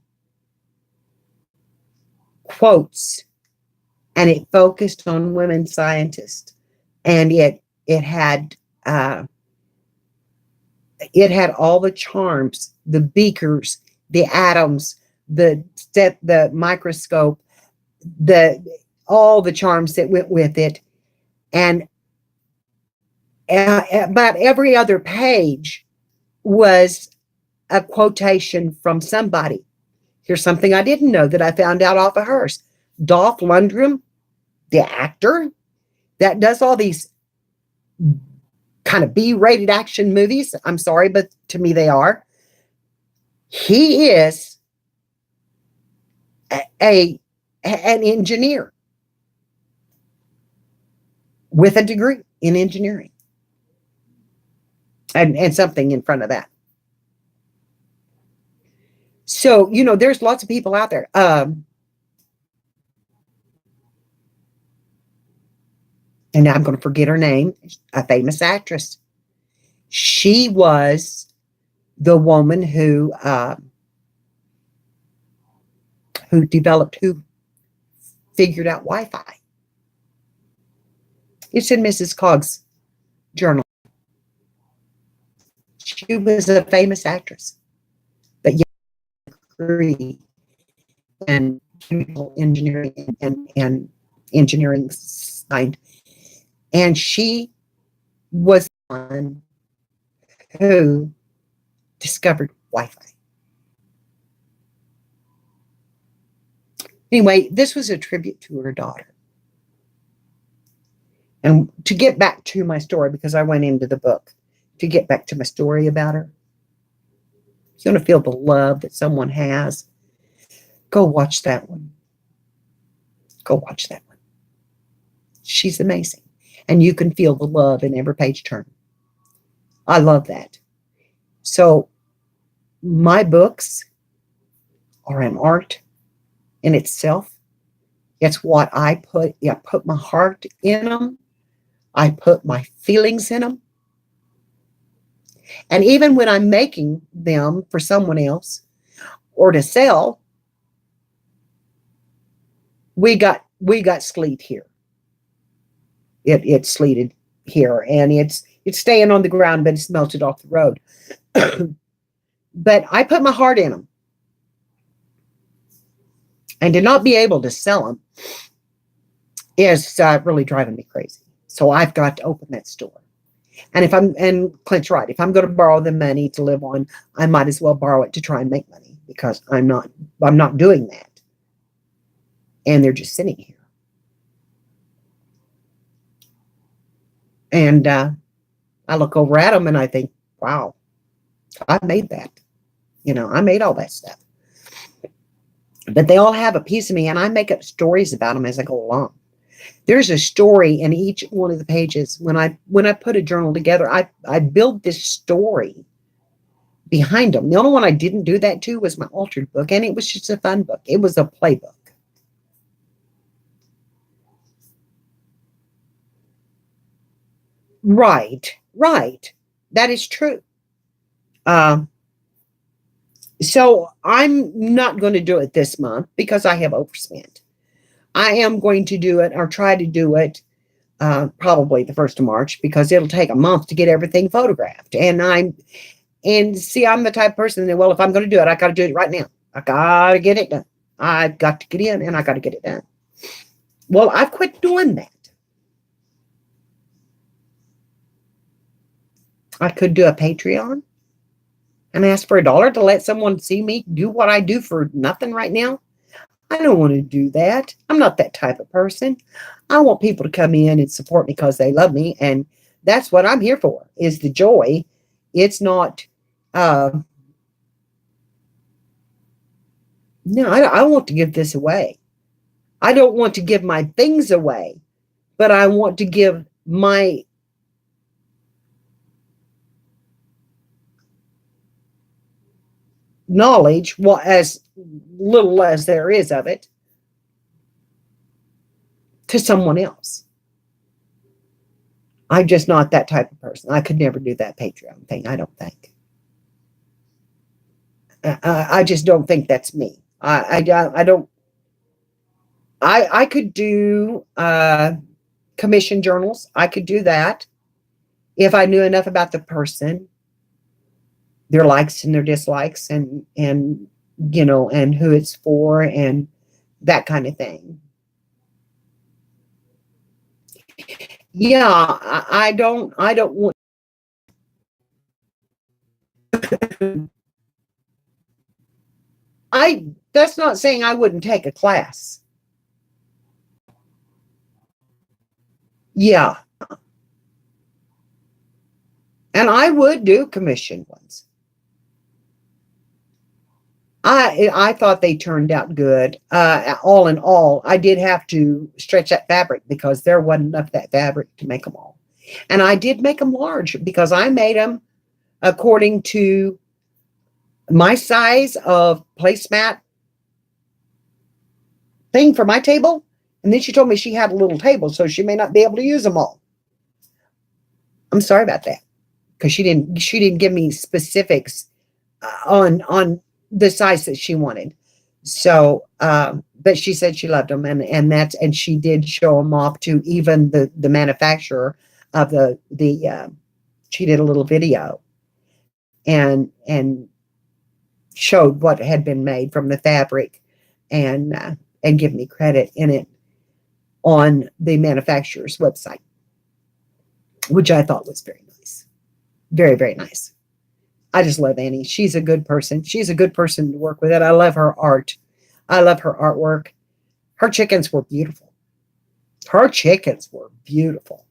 quotes, and it focused on women scientists, and it had all the charms, the beakers, the atoms, the microscope, all the charms that went with it, and about every other page was a quotation from somebody. Here's something I didn't know that I found out off of hers. Dolph Lundgren, the actor that does all these kind of B-rated action movies. I'm sorry, but to me they are. He is an engineer with a degree in engineering, and something in front of that. So, you know, there's lots of people out there. And now I'm going to forget her name, a famous actress. She was the woman who figured out Wi-Fi. It's in Mrs. Coggs' journal. She was a famous actress, but yet degree and chemical engineering and engineering side. And she was the one who discovered Wi-Fi. Anyway, this was a tribute to her daughter. And to get back to my story, because I went into the book, to get back to my story about her, you want to feel the love that someone has, go watch that one. Go watch that one. She's amazing. And you can feel the love in every page turn. I love that. So my books are an art in itself. It's what I put my heart in them. I put my feelings in them. And even when I'm making them for someone else or to sell, we got sleet here. It's sleeted here, and it's staying on the ground, but it's melted off the road. But I put my heart in them. And to not be able to sell them is really driving me crazy. So I've got to open that store. And Clint's right, if I'm going to borrow the money to live on, I might as well borrow it to try and make money, because I'm not doing that. And they're just sitting here. And I look over at them and I think, wow, I made that. You know, I made all that stuff. But they all have a piece of me, and I make up stories about them as I go along. There's a story in each one of the pages. When I put a journal together, I build this story behind them. The only one I didn't do that to was my altered book, and it was just a fun book. It was a playbook. Right. That is true. So I'm not going to do it this month because I have overspent. I am going to do it, or try to do it, probably the 1st of March, because it'll take a month to get everything photographed. And see, I'm the type of person that, well, if I'm going to do it, I got to do it right now. I got to get it done. I've got to get in and I got to get it done. Well, I've quit doing that. I could do a Patreon and ask for $1 to let someone see me do what I do for nothing right now. I don't want to do that. I'm not that type of person. I want people to come in and support me because they love me. And that's what I'm here for, is the joy. It's not, no, I want to give this away. I don't want to give my things away, but I want to give my knowledge, well, as little as there is of it, to someone else. I'm just not that type of person. I could never do that Patreon thing, I don't think. I just don't think that's me. I don't. I could do commission journals. I could do that if I knew enough about the person, their likes and their dislikes, and you know, and who it's for, and that kind of thing. Yeah, I don't want. That's not saying I wouldn't take a class. Yeah. And I would do commission ones. I thought they turned out good. All in all, I did have to stretch that fabric because there wasn't enough of that fabric to make them all. And I did make them large because I made them according to my size of placemat thing for my table. And then she told me she had a little table, so she may not be able to use them all. I'm sorry about that, because she didn't give me specifics on the size that she wanted. So, but she said she loved them, and she did show them off to even the manufacturer of the she did a little video and showed what had been made from the fabric, and give me credit in it on the manufacturer's website, which I thought was very nice. Very, very nice. I just love Annie. She's a good person. She's a good person to work with. And I love her art. I love her artwork. Her chickens were beautiful. Her chickens were beautiful.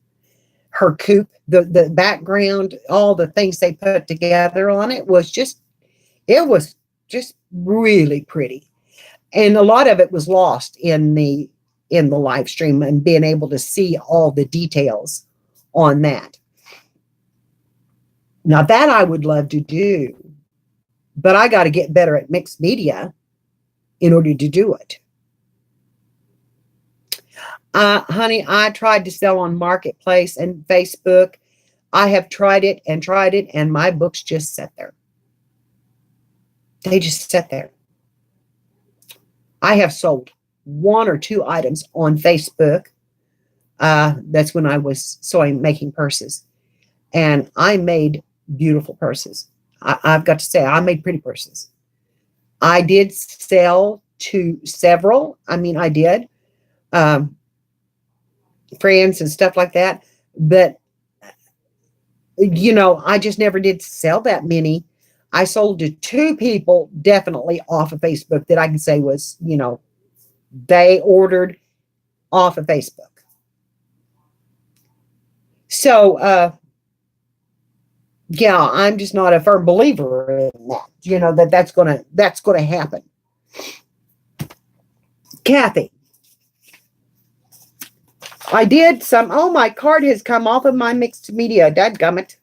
Her coop, the background, all the things they put together on it was just really pretty. And a lot of it was lost in the live stream and being able to see all the details on that. Now that I would love to do, but I got to get better at mixed media in order to do it. Honey, I tried to sell on Marketplace and Facebook. I have tried it, and my books just sit there. They just sit there. I have sold 1 or 2 items on Facebook. That's when I was making purses. And I made beautiful purses. I've got to say, I made pretty purses. I did sell to several. I mean, I did. Friends and stuff like that. But, you know, I just never did sell that many. I sold to 2 people definitely off of Facebook that I can say was, you know, they ordered off of Facebook. So, yeah, I'm just not a firm believer in that, you know, that's going to happen. Kathy, I did some, oh, my card has come off of my mixed media. Dadgummit.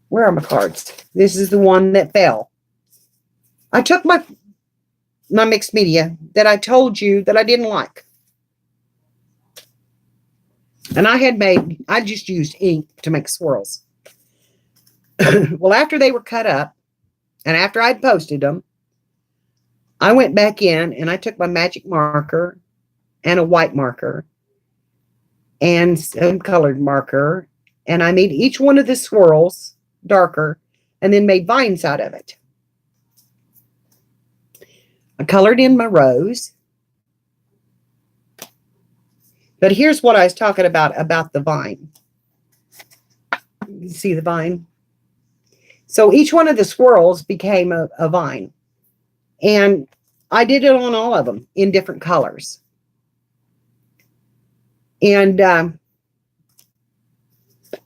Where are my cards? This is the one that fell. I took my mixed media that I told you that I didn't like. And I just used ink to make swirls. Well, after they were cut up and after I'd posted them, I went back in and I took my magic marker and a white marker and some colored marker, and I made each one of the swirls darker and then made vines out of it. I colored in my rose. But here's what I was talking about the vine. You see the vine? So each one of the swirls became a vine. And I did it on all of them in different colors. And I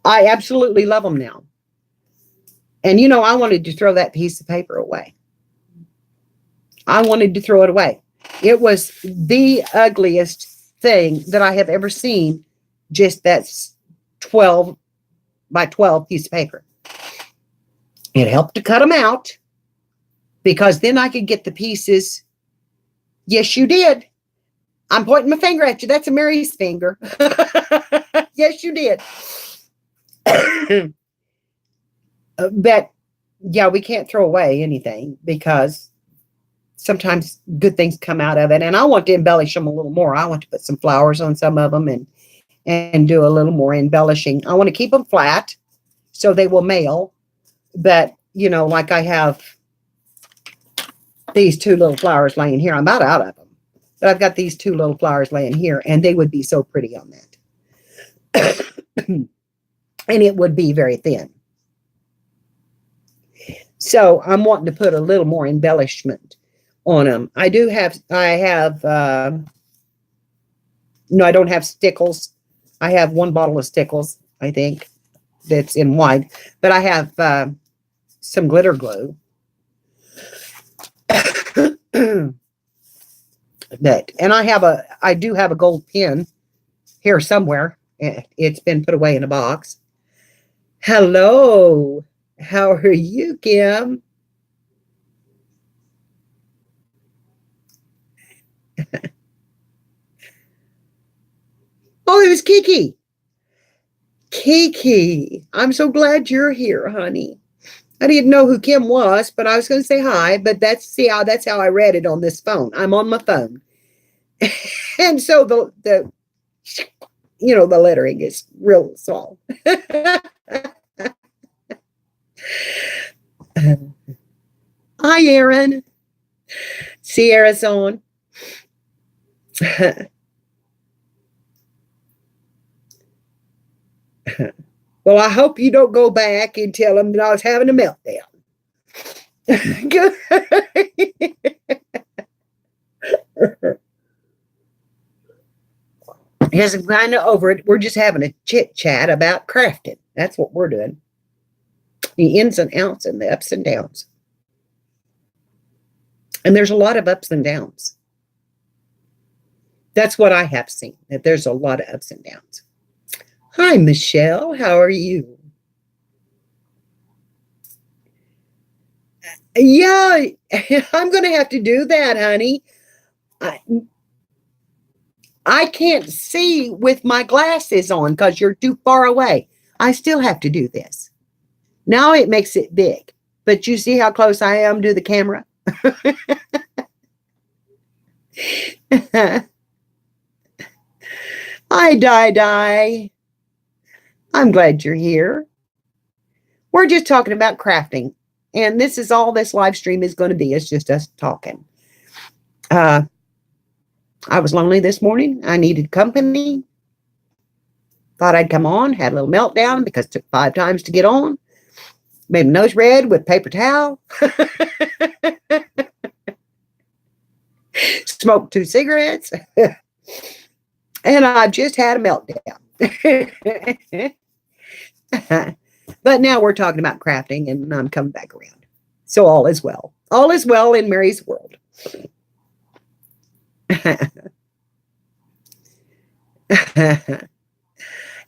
absolutely love them now. And, you know, I wanted to throw that piece of paper away. I wanted to throw it away. It was the ugliest thing that I have ever seen. Just that's 12 by 12 piece of paper. It helped to cut them out because then I could get the pieces. Yes, you did. I'm pointing my finger at you. That's a Mary's finger. Yes, you did. But yeah, we can't throw away anything because sometimes good things come out of it. And I want to embellish them a little more. I want to put some flowers on some of them and do a little more embellishing. I want to keep them flat so they will mail. But, you know, like I have these two little flowers laying here. I'm about out of them. But I've got these two little flowers laying here, and they would be so pretty on that. And it would be very thin. So I'm wanting to put a little more embellishment on them. I have, no, I don't have stickles. I have one bottle of stickles, I think, that's in white. But I have some glitter glue. And I do have a gold pin here somewhere. It's been put away in a box. Hello. How are you, Kim? Oh, it was Kiki. Kiki, I'm so glad you're here, honey. I didn't know who Kim was, but I was going to say hi, but that's how I read it on this phone. I'm on my phone. And so the you know, the lettering is real small. Hi, Aaron. Sierra's on. Well, I hope you don't go back and tell them that I was having a meltdown. Good. Yes, I'm kind of over it. We're just having a chit chat about crafting. That's what we're doing. The ins and outs and the ups and downs. And there's a lot of ups and downs. That's what I have seen, that there's a lot of ups and downs. Hi, Michelle. How are you? Yeah, I'm going to have to do that, honey. I can't see with my glasses on because you're too far away. I still have to do this. Now it makes it big. But you see how close I am to the camera? Hi, Di. I'm glad you're here. We're just talking about crafting. And this is all this live stream is going to be. It's just us talking. I was lonely this morning. I needed company. Thought I'd come on. Had a little meltdown because it took 5 times to get on. Made my nose red with paper towel. Smoked 2 cigarettes. And I just had a meltdown. But now we're talking about crafting and I'm coming back around. So all is well. All is well in Mary's world.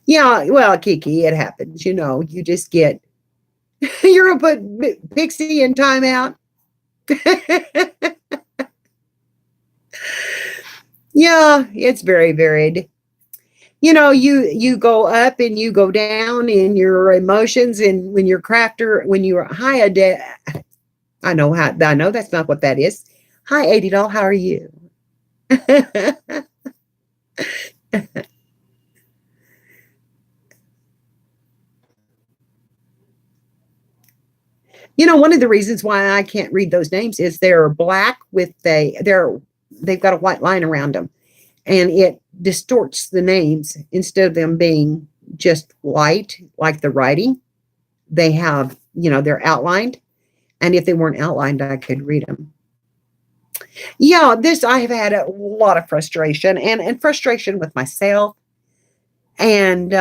Yeah, well, Kiki, it happens. You know, you just get, you're going to put Pixie in timeout. Yeah, it's very varied. You know, you go up and you go down in your emotions, and when you're crafter, when you're hi, I know that's not what that is. Hi, $80. How are you? You know, one of the reasons why I can't read those names is they're black with they've got a white line around them, and it distorts the names instead of them being just white like the writing. they have, you know, they're outlined. And if they weren't outlined, I could read them. Yeah, this, I have had a lot of frustration and frustration with myself and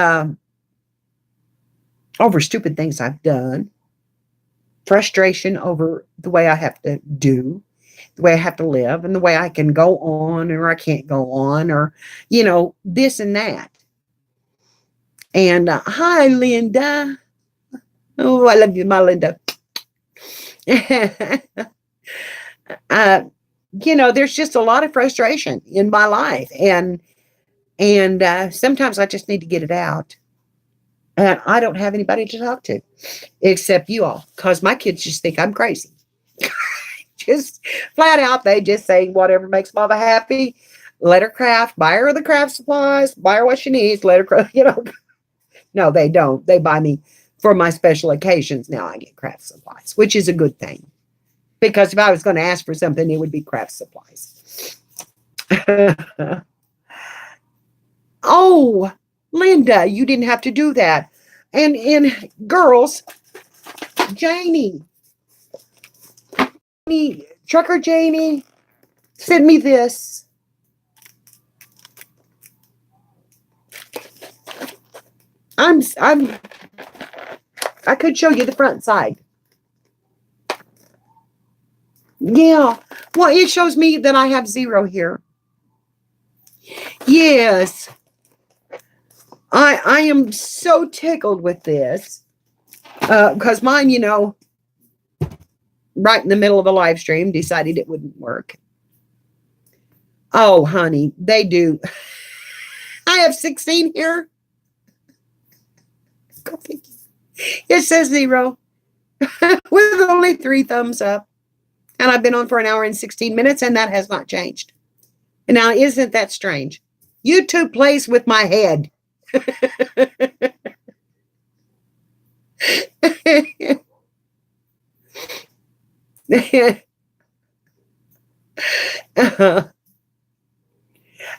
over stupid things I've done. Frustration over the way I have to do, the way I have to live, and the way I can go on or I can't go on, or, you know, this and that. And hi, Linda. Oh, I love you, my Linda. uh, you know, there's just a lot of frustration in my life, and sometimes I just need to get it out. And I don't have anybody to talk to except you all, because my kids just think I'm crazy. Just flat out, they just say whatever makes mama happy. Let her craft, buy her the craft supplies, buy her what she needs, let her craft, you know. No, they don't. They buy me for my special occasions. Now I get craft supplies, which is a good thing. Because if I was going to ask for something, it would be craft supplies. Oh, Linda, you didn't have to do that. And girls, Janie, Trucker Janie, send me this. I could show you the front side. Yeah. Well, it shows me that I have 0 here. Yes. I am so tickled with this. Because mine, you know, right in the middle of a live stream, decided it wouldn't work. Oh, honey, they do. I have 16 here. It says 0 with only 3 thumbs up. And I've been on for 1 hour and 16 minutes, and that has not changed. Now, isn't that strange? YouTube plays with my head.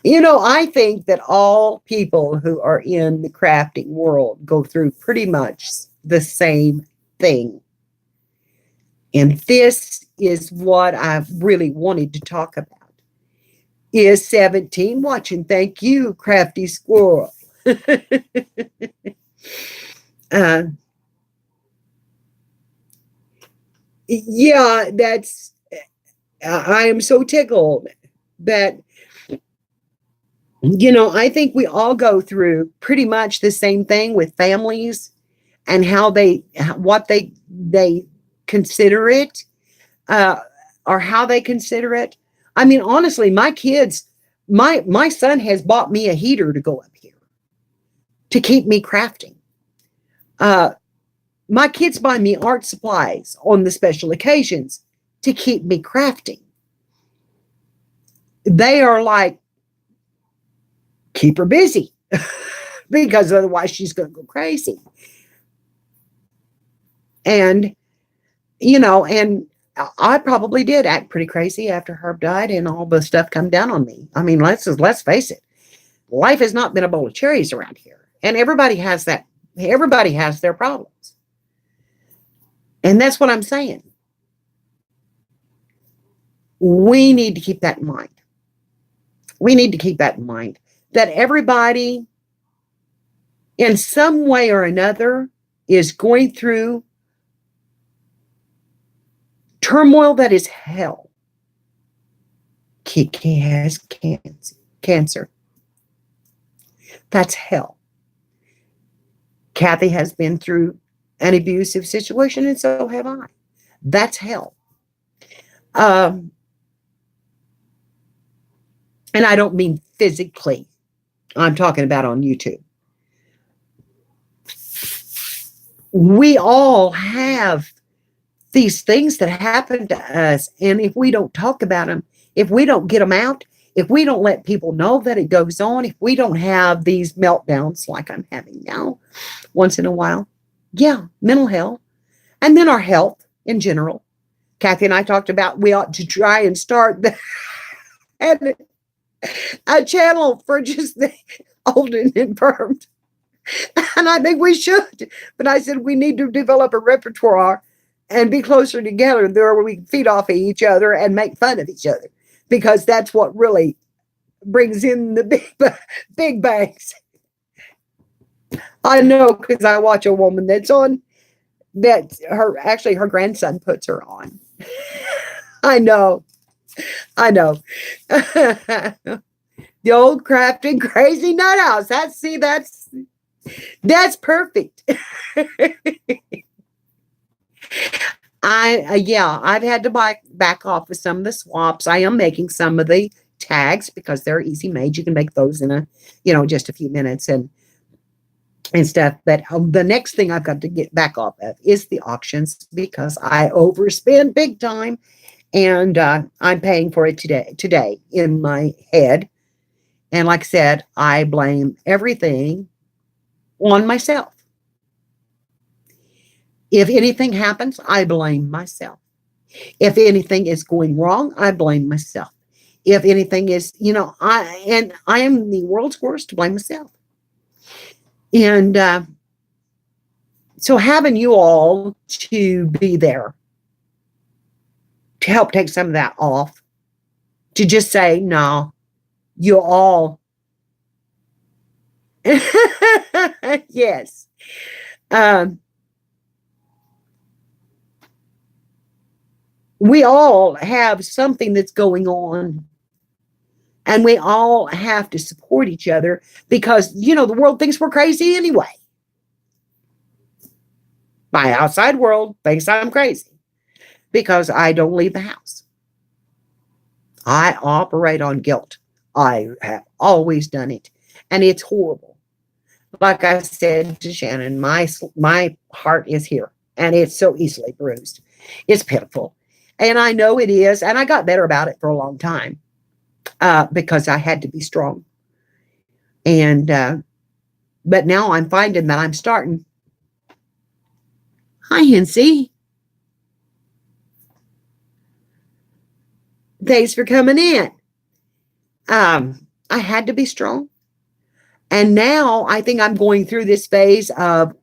You know, I think that all people who are in the crafting world go through pretty much the same thing. And this is what I really wanted to talk about. Is 17 watching? Thank you, Crafty Squirrel. Yeah, that's, I am so tickled that, you know, I think we all go through pretty much the same thing with families and how what they consider it, or how they consider it. I mean, honestly, my kids, my son has bought me a heater to go up here to keep me crafting. My kids buy me art supplies on the special occasions to keep me crafting. They are like, keep her busy because otherwise she's going to go crazy. And, you know, and I probably did act pretty crazy after Herb died and all the stuff come down on me. I mean, let's face it. Life has not been a bowl of cherries around here. And everybody has that. Everybody has their problems. And that's what I'm saying. We need to keep that in mind. We need to keep that in mind. That everybody, in some way or another, is going through turmoil that is hell. Kiki has cancer. That's hell. Kathy has been through an abusive situation, and so have I. That's hell. And I don't mean physically. I'm talking about on YouTube. We all have these things that happen to us, and if we don't talk about them, if we don't get them out, if we don't let people know that it goes on, if we don't have these meltdowns like I'm having now, once in a while, yeah, mental health, and then our health in general. Kathy and I talked about we ought to try and start a channel for just the old and infirmed. And I think we should. But I said we need to develop a repertoire and be closer together there where we can feed off of each other and make fun of each other. Because that's what really brings in the big bangs. I know because I watch a woman that's on that her grandson puts her on. I know. I know. The old crafting crazy nut house. That's perfect. I've had to back off with some of the swaps. I am making some of the tags because they're easy made. You can make those in just a few minutes and stuff. But the next thing I've got to get back off of is the auctions because I overspend big time, and I'm paying for it today in my head. And like I said, I blame everything on myself. If anything happens, I blame myself. If anything is going wrong, I blame myself. If anything is, I am the world's worst to blame myself. And so having you all to be there to help take some of that off, to just say, no, you all, yes. We all have something that's going on, and we all have to support each other because, the world thinks we're crazy anyway. My outside world thinks I'm crazy because I don't leave the house. I operate on guilt. I have always done it, and it's horrible. Like I said to Shannon, my heart is here, and it's so easily bruised. It's pitiful. And I know it is, and I got better about it for a long time because I had to be strong. And but now I'm finding that I'm starting. Hi, Hinsey. Thanks for coming in. I had to be strong. And now I think I'm going through this phase of,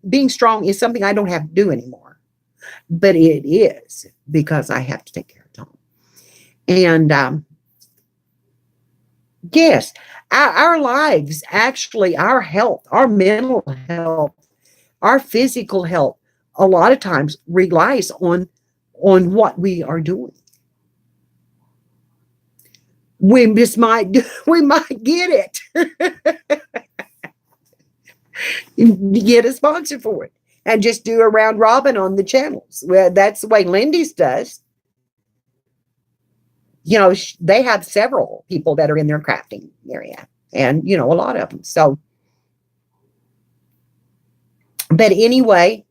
being strong is something I don't have to do anymore. But it is because I have to take care of Tom. And yes, our lives, actually, our health, our mental health, our physical health, a lot of times relies on what we are doing. We might get it. Get a sponsor for it. And just do a round robin on the channels. Well, that's the way Lindy's does. They have several people that are in their crafting area, and a lot of them. So, but anyway,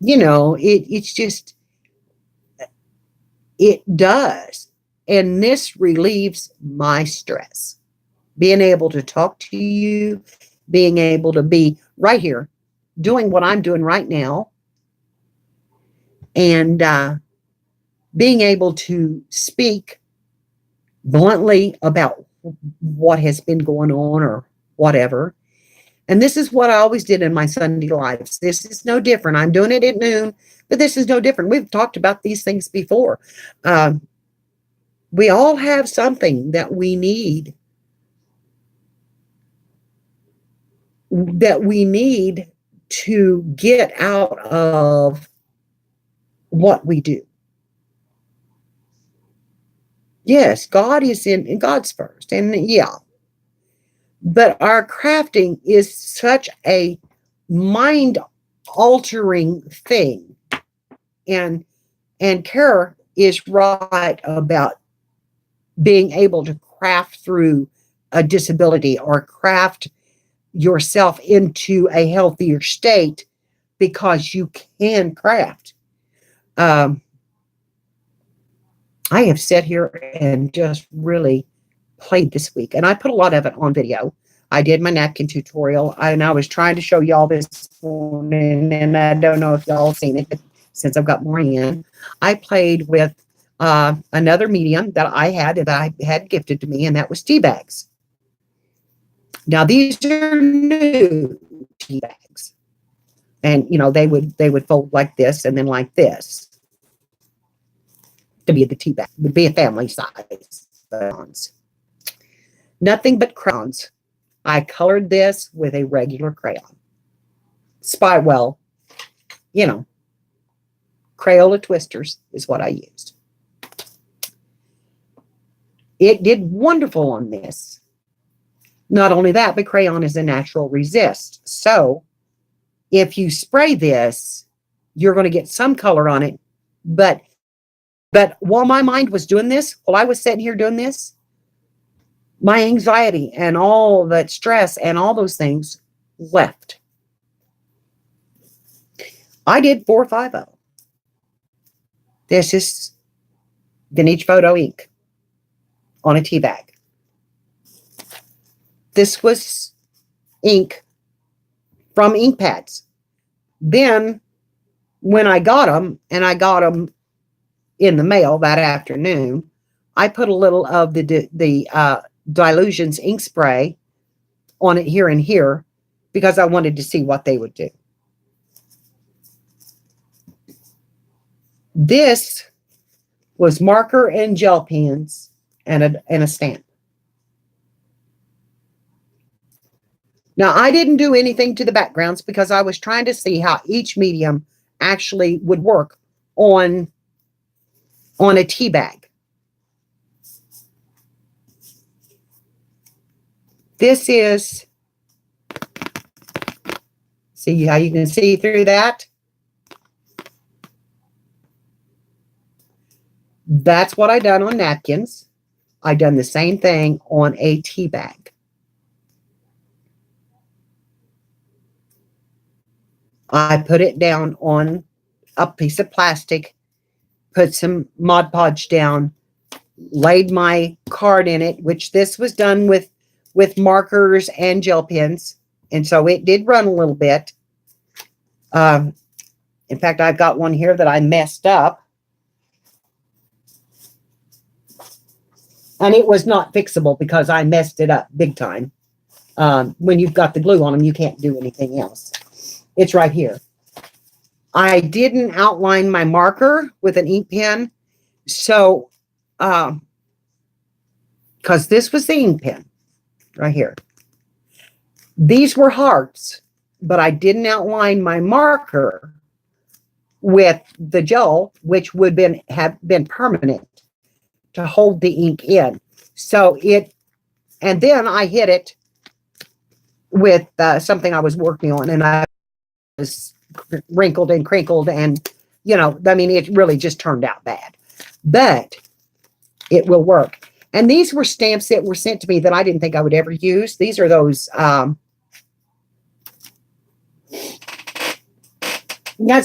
it's just, it does, and this relieves my stress. Being able to talk to you, being able to be right here, doing what I'm doing right now, and being able to speak bluntly about what has been going on or whatever. And this is what I always did in my Sunday lives. This is no different. I'm doing it at noon, but this is no different. We've talked about these things before. We all have something that we need to get out of what we do. Yes, God is in God's first, and yeah. But our crafting is such a mind-altering thing. And Kara is right about being able to craft through a disability or craft yourself into a healthier state because you can craft. I have sat here and just really played this week, and I put a lot of it on video. I did my napkin tutorial, and I was trying to show y'all this morning, and I don't know if y'all seen it, but since I've got more in, I played with another medium that I had gifted to me, and that was tea bags. Now these are new tea bags, and they would fold like this and then like this to be the tea bag. Would be a family size. Nothing but crayons. I colored this with a regular crayon. Crayola twisters is what I used. It did wonderful on this. Not only that, but crayon is a natural resist. So if you spray this, you're going to get some color on it. But while my mind was doing this, while I was sitting here doing this, my anxiety and all that stress and all those things left. I did 450. This is vintage photo ink on a tea bag. This was ink from ink pads. Then when I got them, and I got them in the mail that afternoon, I put a little of the Dilutions ink spray on it here and here because I wanted to see what they would do. This was marker and gel pens and a stamp. Now, I didn't do anything to the backgrounds because I was trying to see how each medium actually would work on a tea bag. This is, see how you can see through that? That's what I done on napkins. I done the same thing on a tea bag. I put it down on a piece of plastic, put some Mod Podge down, laid my card in it, which this was done with markers and gel pens. And so it did run a little bit. In fact, I've got one here that I messed up. And it was not fixable because I messed it up big time. When you've got the glue on them, you can't do anything else. It's right here. I didn't outline my marker with an ink pen. So, because this was the ink pen right here. These were hearts, but I didn't outline my marker with the gel, which would have been permanent to hold the ink in. So and then I hit it with something I was working on, and I was wrinkled and crinkled, and I mean, it really just turned out bad, but it will work. And these were stamps that were sent to me that I didn't think I would ever use. These are those guys,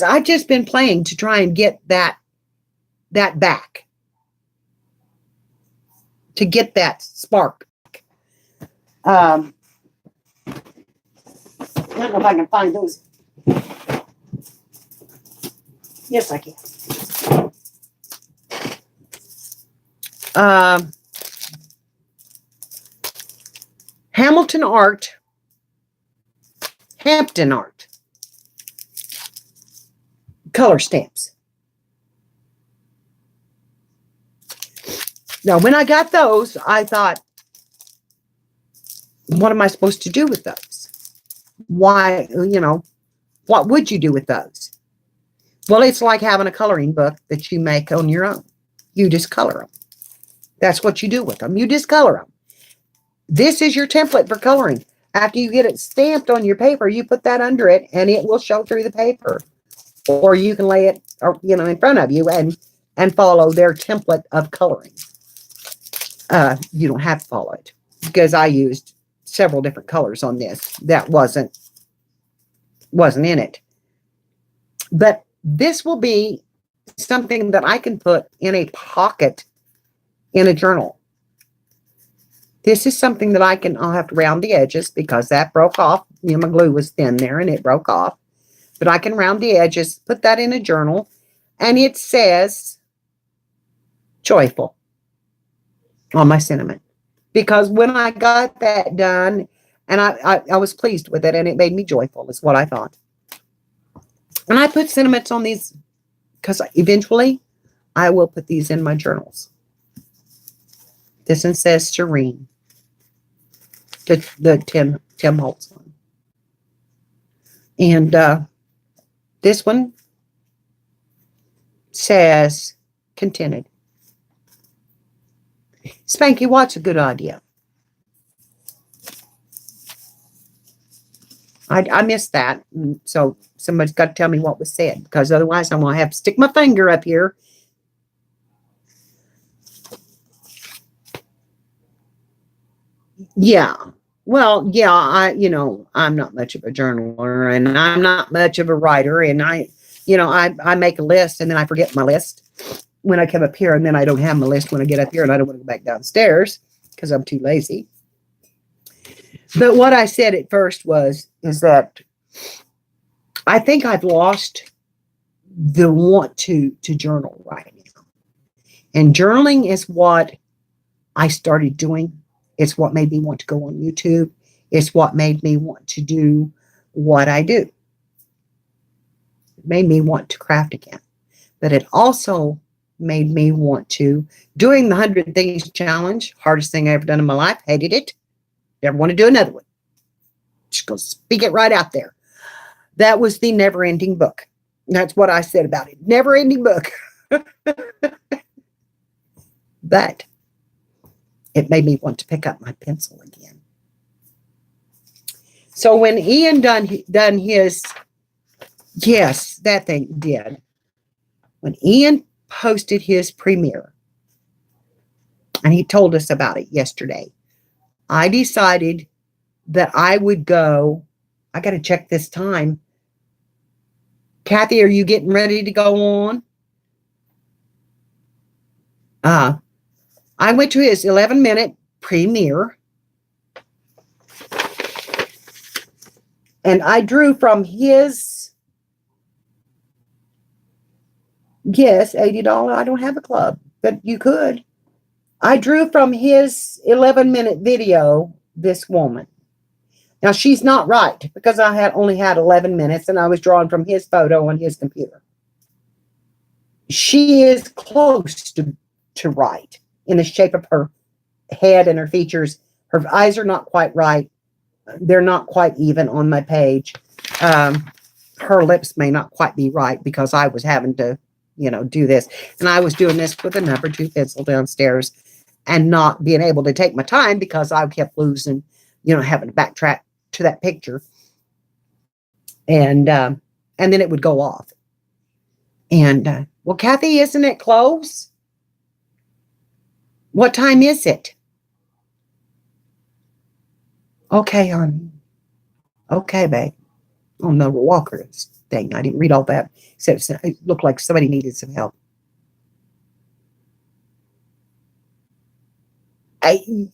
I've just been playing to try and get that back, to get that spark. I don't know if I can find those. Yes, I can. Hampton Art color stamps. Now, when I got those, I thought, what am I supposed to do with those? Why, what would you do with those? Well, it's like having a coloring book that you make on your own. You just color them. That's what you do with them. You just color them. This is your template for coloring. After you get it stamped on your paper, you put that under it, and it will show through the paper. Or you can lay it, in front of you and follow their template of coloring. You don't have to follow it because I used several different colors on this that wasn't in it. But this will be something that I can put in a pocket in a journal. This is something that I'll have to round the edges because that broke off. My glue was thin there and it broke off. But I can round the edges, put that in a journal, and it says joyful on my sentiment. Because when I got that done, and I was pleased with it, and it made me joyful, is what I thought. And I put sentiments on these because eventually I will put these in my journals. This one says serene. The Tim Holtz one. And this one says contented. Spanky, what's a good idea? I missed that. So somebody's got to tell me what was said, because otherwise I'm going to have to stick my finger up here. Yeah. Well, yeah, I'm not much of a journaler, and I'm not much of a writer, and I make a list and then I forget my list when I come up here, and then I don't have my list when I get up here, and I don't want to go back downstairs because I'm too lazy. But what I said at first is that I think I've lost the want to journal right now. And journaling is what I started doing. It's what made me want to go on YouTube. It's what made me want to do what I do. It made me want to craft again. But it also made me want to, doing the 100 Things Challenge, hardest thing I ever done in my life, hated it. Never want to do another one. Just go speak it right out there. That was the never-ending book. That's what I said about it. Never-ending book. But it made me want to pick up my pencil again. So when Ian done his, yes, that thing did. When Ian posted his premiere, and he told us about it yesterday, I decided that I would go. I got to check this time. Kathy, are you getting ready to go on? I went to his 11-minute premiere, and I drew from his, yes, $80. I don't have a club, but you could. I drew from his 11-minute video this woman. Now, she's not right, because I had only had 11 minutes, and I was drawing from his photo on his computer. She is close to right in the shape of her head and her features. Her eyes are not quite right. They're not quite even on my page. Her lips may not quite be right, because I was having to, do this. And I was doing this with a number 2 pencil downstairs and not being able to take my time, because I kept losing, having to backtrack to that picture. And then it would go off. And, well, Kathy, isn't it close? What time is it? Okay, honey. Okay, babe. Oh, no, Walker thing. I didn't read all that. It looked like somebody needed some help.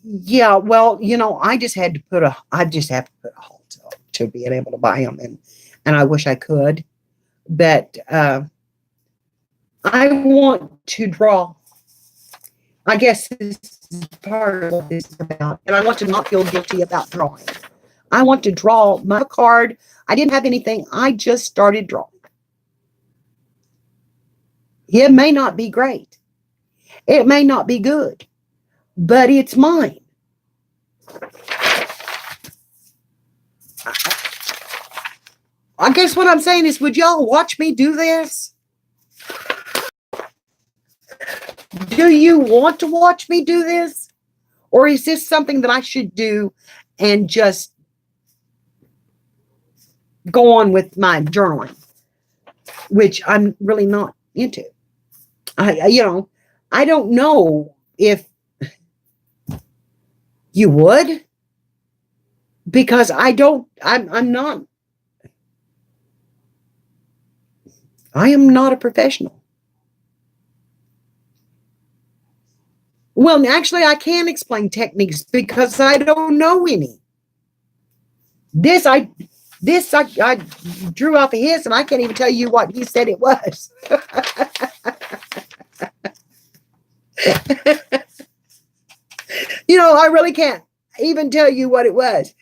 Yeah, well, I just have to put a halt to being able to buy them, and I wish I could, but I want to draw. I guess this is part of what this is about, and I want to not feel guilty about drawing. I want to draw my card. I didn't have anything. I just started drawing. It may not be great. It may not be good, but it's mine. I guess what I'm saying is, would y'all watch me do this? Do you want to watch me do this? Or is this something that I should do and just go on with my journaling, which I'm really not into? I don't know if you would, because I am not a professional. Well, actually, I can't explain techniques because I don't know any. This I drew off of his, and I can't even tell you what he said it was. You know, I really can't even tell you what it was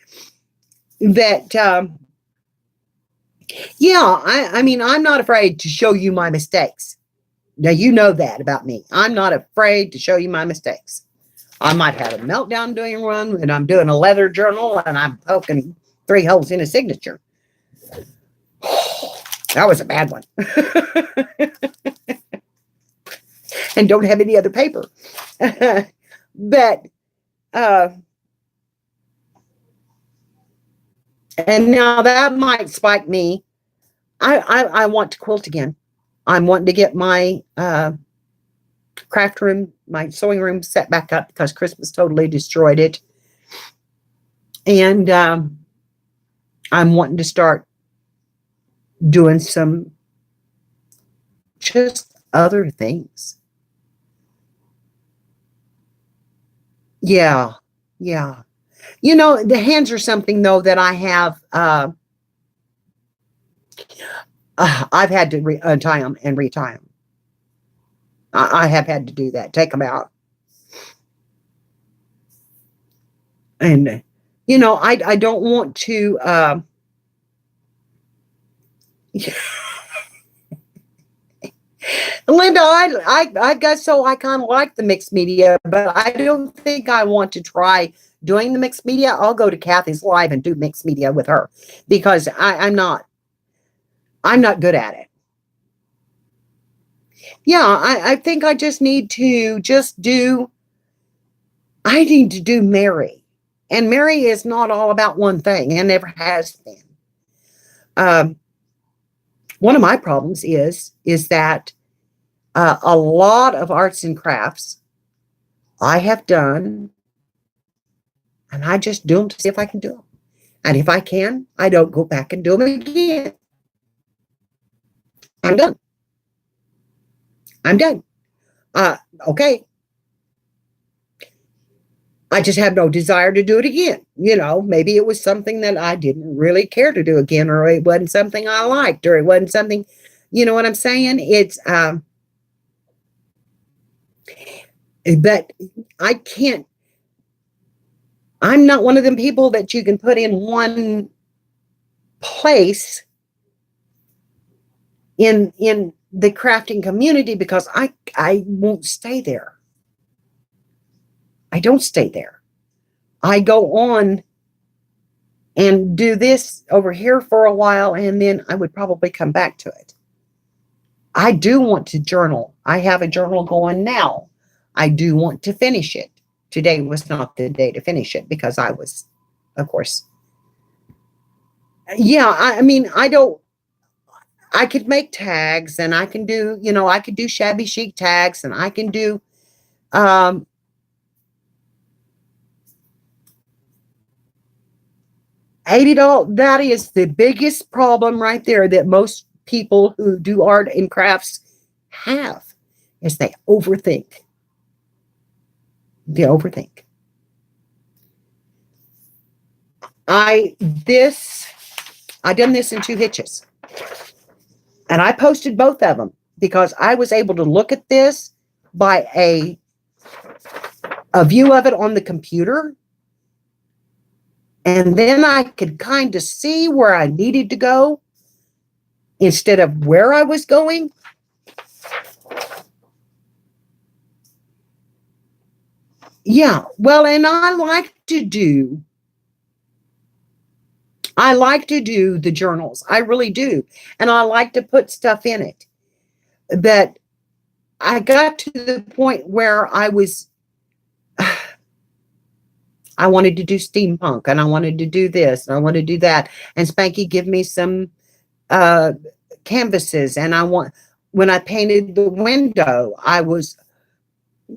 that, yeah, I mean, I'm not afraid to show you my mistakes. Now, you know that about me. I'm not afraid to show you my mistakes. I might have a meltdown doing one, and I'm doing a leather journal, and I'm poking 3 holes in a signature. That was a bad one. And don't have any other paper. But, and now that might spike me. I want to quilt again. I'm wanting to get my craft room, my sewing room set back up because Christmas totally destroyed it. And I'm wanting to start doing some just other things. Yeah. Yeah. You know, the hands are something though that I have, I've had to untie them and retie them. I have had to do that, take them out. And, you know, I don't want to, Linda, I guess so. I kind of like the mixed media, but I don't think I want to try doing the mixed media. I'll go to Kathy's live and do mixed media with her because I'm not good at it. Yeah, I think I just need to I need to do Mary. And Mary is not all about one thing and never has been. One of my problems is that a lot of arts and crafts I have done, and I just do them to see if I can do them. And if I can, I don't go back and do them again. I'm done. I'm done. Okay. I just have no desire to do it again. You know, maybe it was something that I didn't really care to do again, or it wasn't something I liked, or it wasn't something, you know what I'm saying? It's, but I can't, I'm not one of them people that you can put in one place in the crafting community because I won't stay there. I don't stay there. I go on and do this over here for a while, and then I would probably come back to it. I do want to journal. I have a journal going now. I do want to finish it. Today was not the day to finish it because I was, of course. Yeah, I mean, I could make tags and I can do, you know, I could do shabby chic tags and I can do, $80. That is the biggest problem right there that most people who do art and crafts have is they overthink. They overthink. I done this in 2 hitches. And I posted both of them because I was able to look at this by a view of it on the computer. And then I could kind of see where I needed to go instead of where I was going. Yeah, well, and I like to do the journals. I really do. And I like to put stuff in it. But I got to the point where I wanted to do steampunk and I wanted to do this and I wanted to do that. And Spanky give me some canvases. And when I painted the window, I was,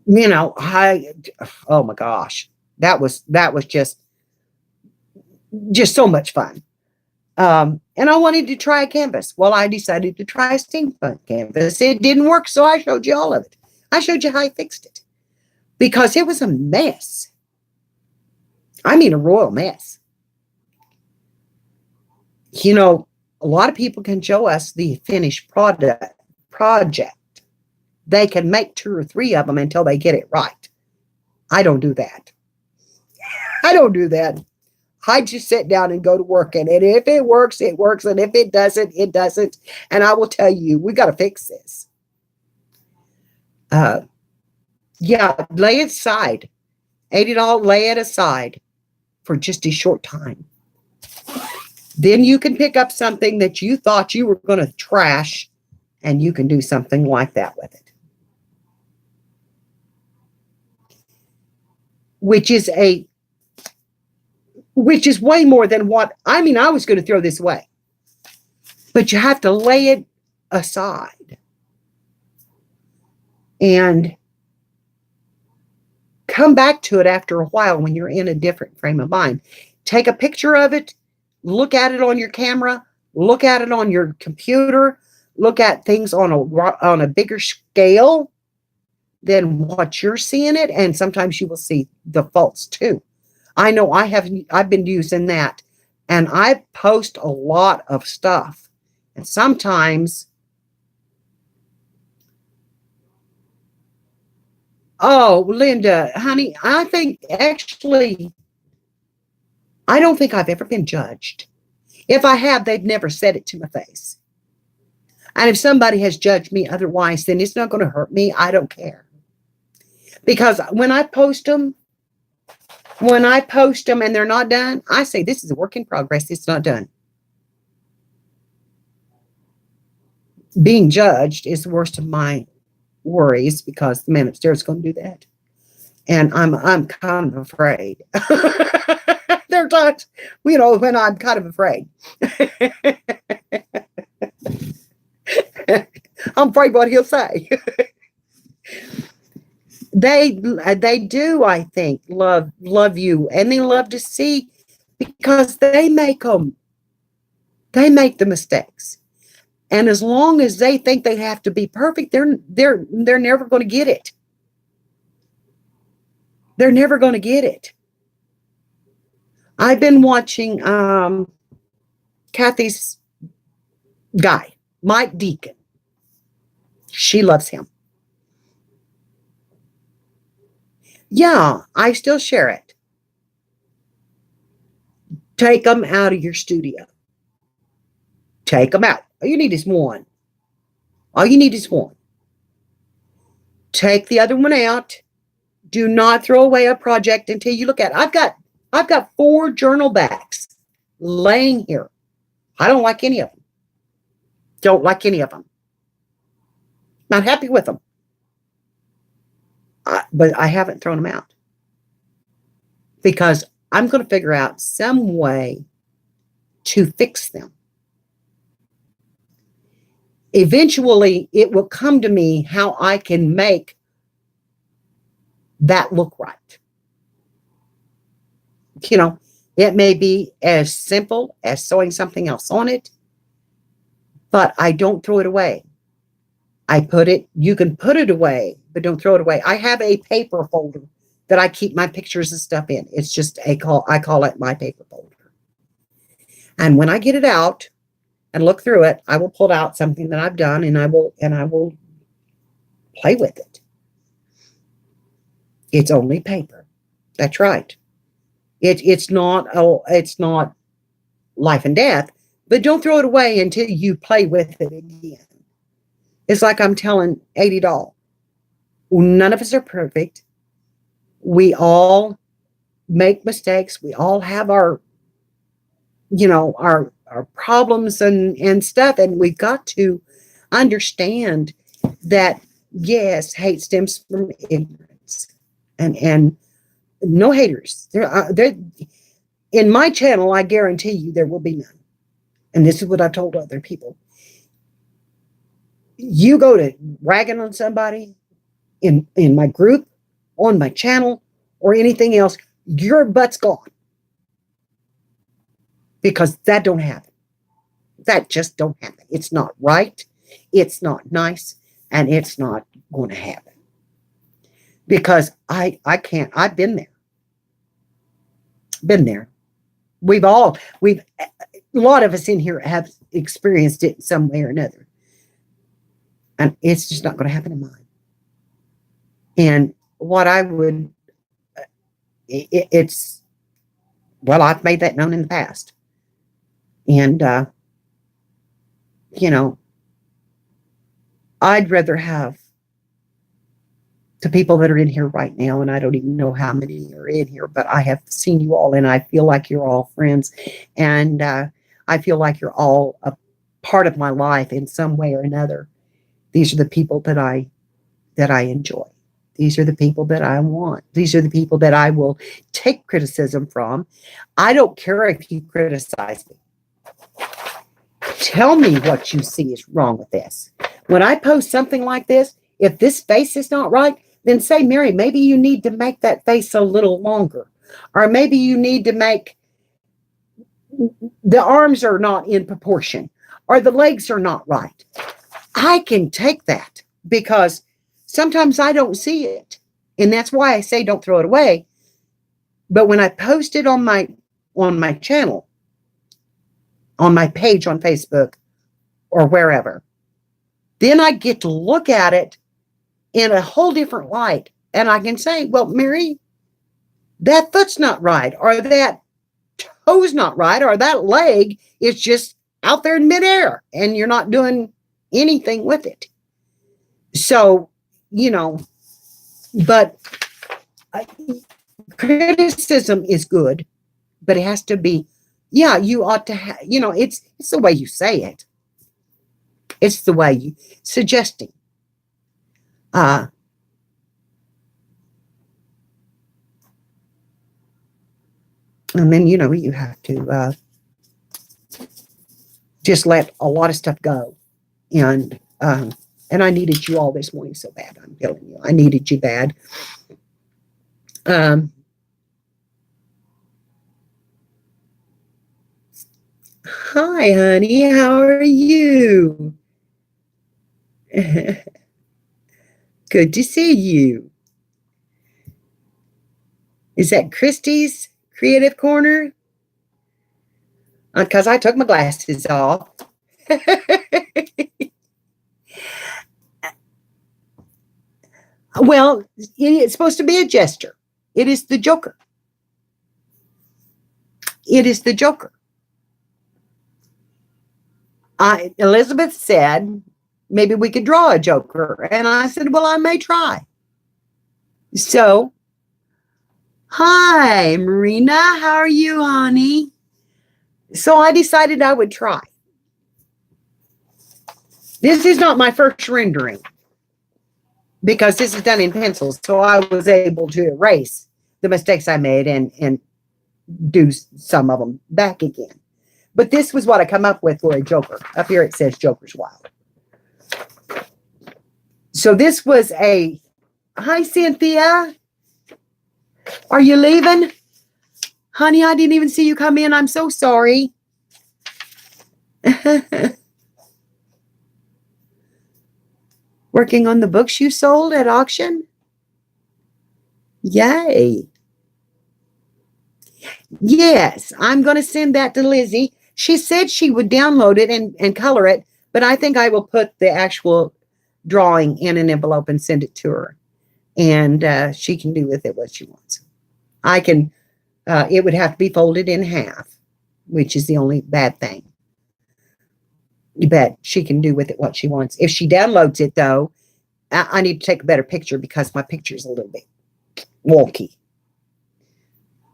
you know, oh my gosh, that was just so much fun. And I wanted to try a canvas. Well, I decided to try a steampunk canvas. It didn't work, so I showed you all of it. I showed you how I fixed it because it was a mess. I mean, a royal mess. You know, a lot of people can show us the finished project, they can make 2 or 3 of them until they get it right. I don't do that. I don't do that. I just sit down and go to work. And if it works, it works. And if it doesn't, it doesn't. And I will tell you, we got to fix this. Yeah, lay it aside. $80, lay it aside for just a short time. Then you can pick up something that you thought you were going to trash, and you can do something like that with it. Which is way more than what, I was going to throw this away. But you have to lay it aside. And come back to it after a while when you're in a different frame of mind. Take a picture of it. Look at it on your camera. Look at it on your computer. Look at things on a bigger scale than what you're seeing it. And sometimes you will see the faults too. I know I've been using that. And I post a lot of stuff. And sometimes, oh, Linda, honey, I don't think I've ever been judged. If I have, they've never said it to my face. And if somebody has judged me otherwise, then it's not going to hurt me. I don't care. Because when I post them and they're not done, I say, this is a work in progress. It's not done. Being judged is the worst of my worries because the man upstairs is going to do that. And I'm kind of afraid. There are times, when I'm kind of afraid. I'm afraid what he'll say. They do, I think, love you, and they love to see, because they make the mistakes. And as long as they think they have to be perfect, they're never going to get it. They're never going to get it. I've been watching Kathy's guy, Mike Deacon. She loves him. Yeah, I still share it. Take them out of your studio. Take them out. All you need is one. All you need is one. Take the other one out. Do not throw away a project until you look at it. I've got 4 journal backs laying here. I don't like any of them. Don't like any of them. Not happy with them. But I haven't thrown them out. Because I'm going to figure out some way to fix them. Eventually, it will come to me how I can make that look right. It may be as simple as sewing something else on it, but I don't throw it away. You can put it away, but don't throw it away. I have a paper folder that I keep my pictures and stuff in. It's just I call it my paper folder. And when I get it out and look through it, I will pull out something that I've done, and I will play with it. It's only paper. That's right. It's not life and death, but don't throw it away until you play with it again. It's like I'm telling $80. None of us are perfect. We all make mistakes. We all have our problems and stuff. And we've got to understand that, yes, hate stems from ignorance. And no haters. There in my channel, I guarantee you there will be none. And this is what I've told other people. You go to ragging on somebody in my group, on my channel, or anything else, your butt's gone. Because that don't happen. That just don't happen. It's not right. It's not nice. And it's not going to happen. Because I can't. I've been there. Been there. A lot of us in here have experienced it in some way or another. And it's just not going to happen in mine. And what I would, it's, well, I've made that known in the past. And, you know, I'd rather have the people that are in here right now, and I don't even know how many are in here, but I have seen you all, and I feel like you're all friends. And I feel like you're all a part of my life in some way or another. These are the people that I enjoy. These are the people that I want. These are the people that I will take criticism from. I don't care if you criticize me. Tell me what you see is wrong with this. When I post something like this, if this face is not right, then say, Mary, maybe you need to make that face a little longer. Or maybe you need to make the arms are not in proportion, or the legs are not right. I can take that because sometimes I don't see it. And that's why I say don't throw it away. But when I post it on my channel, on my page on Facebook or wherever, then I get to look at it in a whole different light. And I can say, well, Mary, that foot's not right, or that toe's not right, or that leg is just out there in midair and you're not doing anything with it. So, you know, but criticism is good, but it has to be, yeah, you ought to have, you know, it's the way you say it. It's the way you suggesting. And then, you know, you have to just let a lot of stuff go. And I needed you all this morning so bad. I'm telling you, I needed you bad. Hi, honey. How are you? Good to see you. Is that Christy's Creative Corner? Because I took my glasses off. Well, it's supposed to be a jester. It is the Joker. It is the Joker. Elizabeth said, maybe we could draw a Joker. And I said, well, I may try. So, hi, Marina. How are you, honey? So I decided I would try. This is not my first rendering because this is done in pencils. So I was able to erase the mistakes I made and do some of them back again. But this was what I come up with for a Joker. Up here it says Joker's Wild. So this was a, hi, Cynthia. Are you leaving? Honey, I didn't even see you come in. I'm so sorry. Working on the books you sold at auction? Yay. Yes, I'm going to send that to Lizzie. She said she would download it and color it, but I think I will put the actual drawing in an envelope and send it to her. And she can do with it what she wants. I can, it would have to be folded in half, which is the only bad thing. But she can do with it what she wants. If she downloads it, though, I need to take a better picture because my picture is a little bit wonky.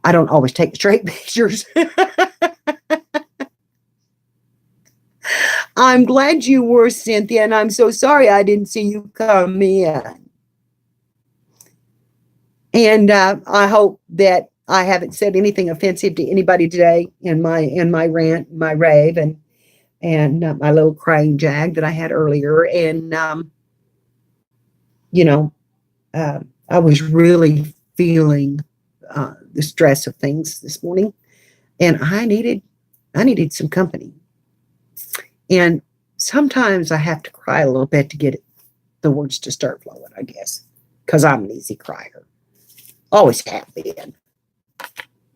I don't always take straight pictures. I'm glad you were, Cynthia, and I'm so sorry I didn't see you come in. And I hope that I haven't said anything offensive to anybody today in my rant, my rave, and my little crying jag that I had earlier. And you know, I was really feeling the stress of things this morning, and I needed some company. And sometimes I have to cry a little bit to get the words to start flowing, I guess, because I'm an easy crier. Always have been.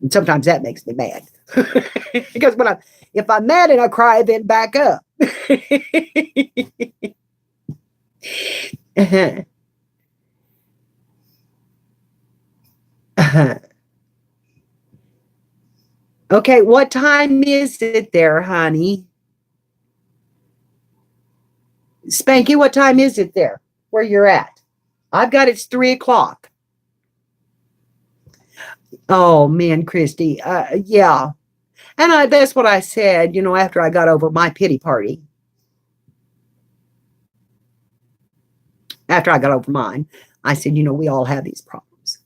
And sometimes that makes me mad. Because if I'm mad and I cry, then back up. Okay, what time is it there, honey? Spanky, what time is it there where you're at? I've got it's 3 o'clock. Oh man, Christy. Yeah. And that's what I said, after I got over my pity party. After I got over mine, I said, we all have these problems.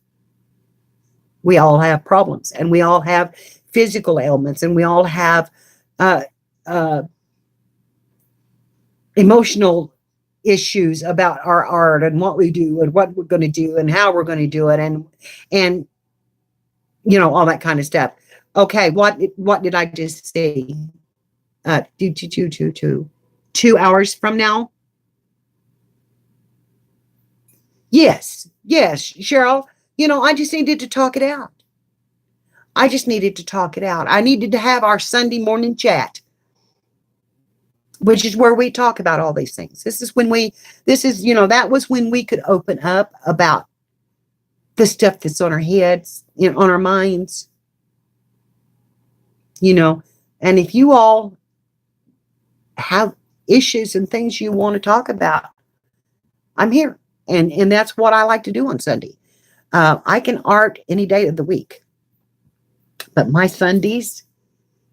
We all have problems, and we all have physical ailments, and we all have uh, uh, emotional issues about our art and what we do and what we're going to do and how we're going to do it, and all that kind of stuff. Okay, what did I just say? 2 hours from now. Yes, Cheryl. I just needed to talk it out. I needed to have our Sunday morning chat, which is where we talk about all these things. That was when we could open up about the stuff that's on our heads, on our minds, and if you all have issues and things you want to talk about, I'm here. And that's what I like to do on Sunday. I can art any day of the week, but my Sundays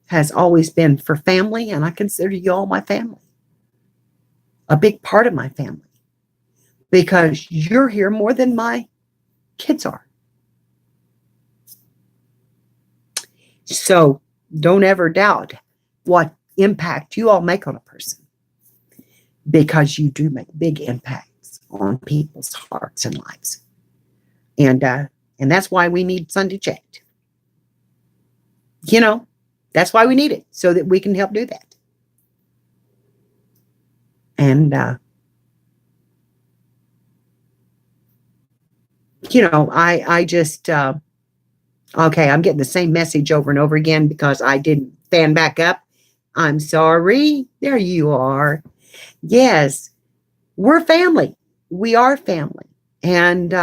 has always been for family, and I consider you all my family, a big part of my family, because you're here more than my kids are. So don't ever doubt what impact you all make on a person, because you do make big impacts on people's hearts and lives. And that's why we need Sunday chat. That's why we need it, so that we can help do that. And, I just, okay, I'm getting the same message over and over again because I didn't fan back up. I'm sorry. There you are. Yes, we're family. We are family. And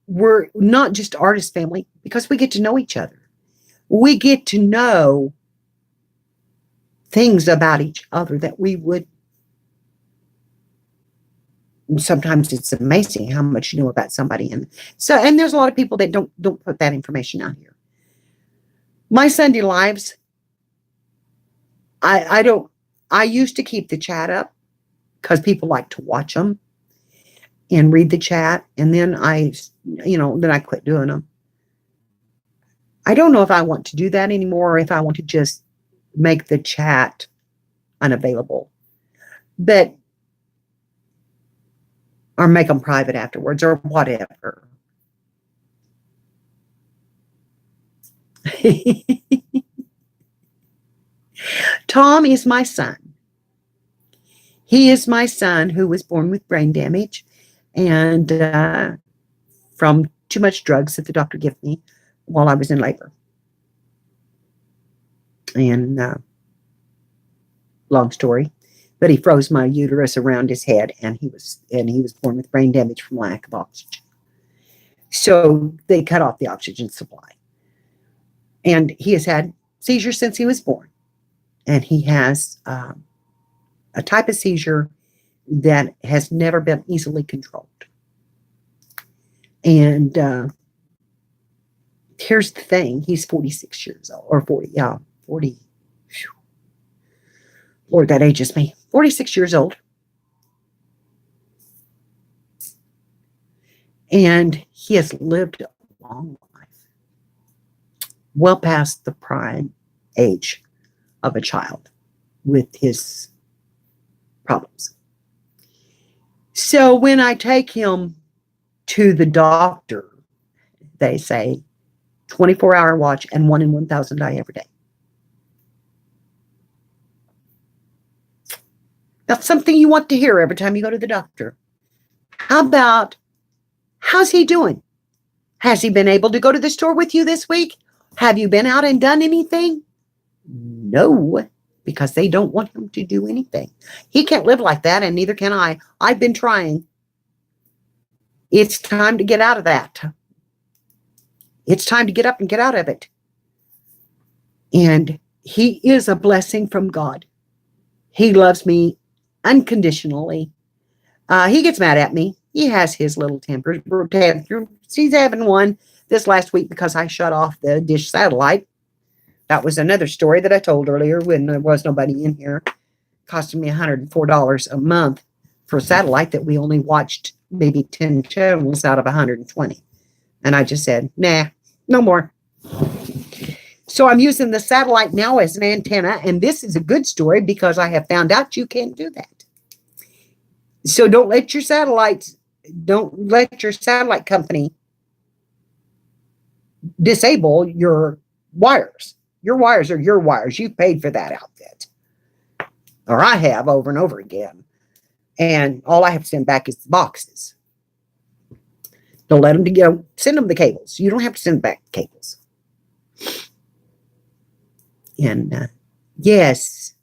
we're not just artist family, because we get to know each other. We get to know things about each other that we would. Sometimes it's amazing how much you know about somebody, and there's a lot of people that don't put that information out here. My Sunday lives, I used to keep the chat up because people like to watch them and read the chat, and then I quit doing them. I don't know if I want to do that anymore, or if I want to just make the chat unavailable, or make them private afterwards, or whatever. Tom is my son. He is my son who was born with brain damage, and from too much drugs that the doctor gave me while I was in labor. And long story, but he froze my uterus around his head, and he was born with brain damage from lack of oxygen. So they cut off the oxygen supply, and he has had seizures since he was born, and he has a type of seizure that has never been easily controlled. And here's the thing: he's 46 years old, or 40. Yeah, 40. Lord, that ages me. 46 years old. And he has lived a long life, well past the prime age of a child with his problems. So when I take him to the doctor, they say 24-hour watch and 1 in 1,000 die every day. That's something you want to hear every time you go to the doctor. How about, how's he doing? Has he been able to go to the store with you this week? Have you been out and done anything? No. because they don't want him to do anything. He can't live like that, and neither can I. I've been trying. It's time to get out of that. It's time to get up and get out of it. And he is a blessing from God. He loves me unconditionally. He gets mad at me. He has his little tempers. He's having one this last week because I shut off the dish satellite. That was another story that I told earlier when there was nobody in here. Costing me $104 a month for a satellite that we only watched maybe 10 channels out of 120. And I just said, nah, no more. So I'm using the satellite now as an antenna, and this is a good story because I have found out you can't do that. So don't let your satellite company disable your wires. Your wires are your wires. You paid for that outfit. Or I have over and over again. And all I have to send back is the boxes. Don't let them send them the cables. You don't have to send back the cables. And yes,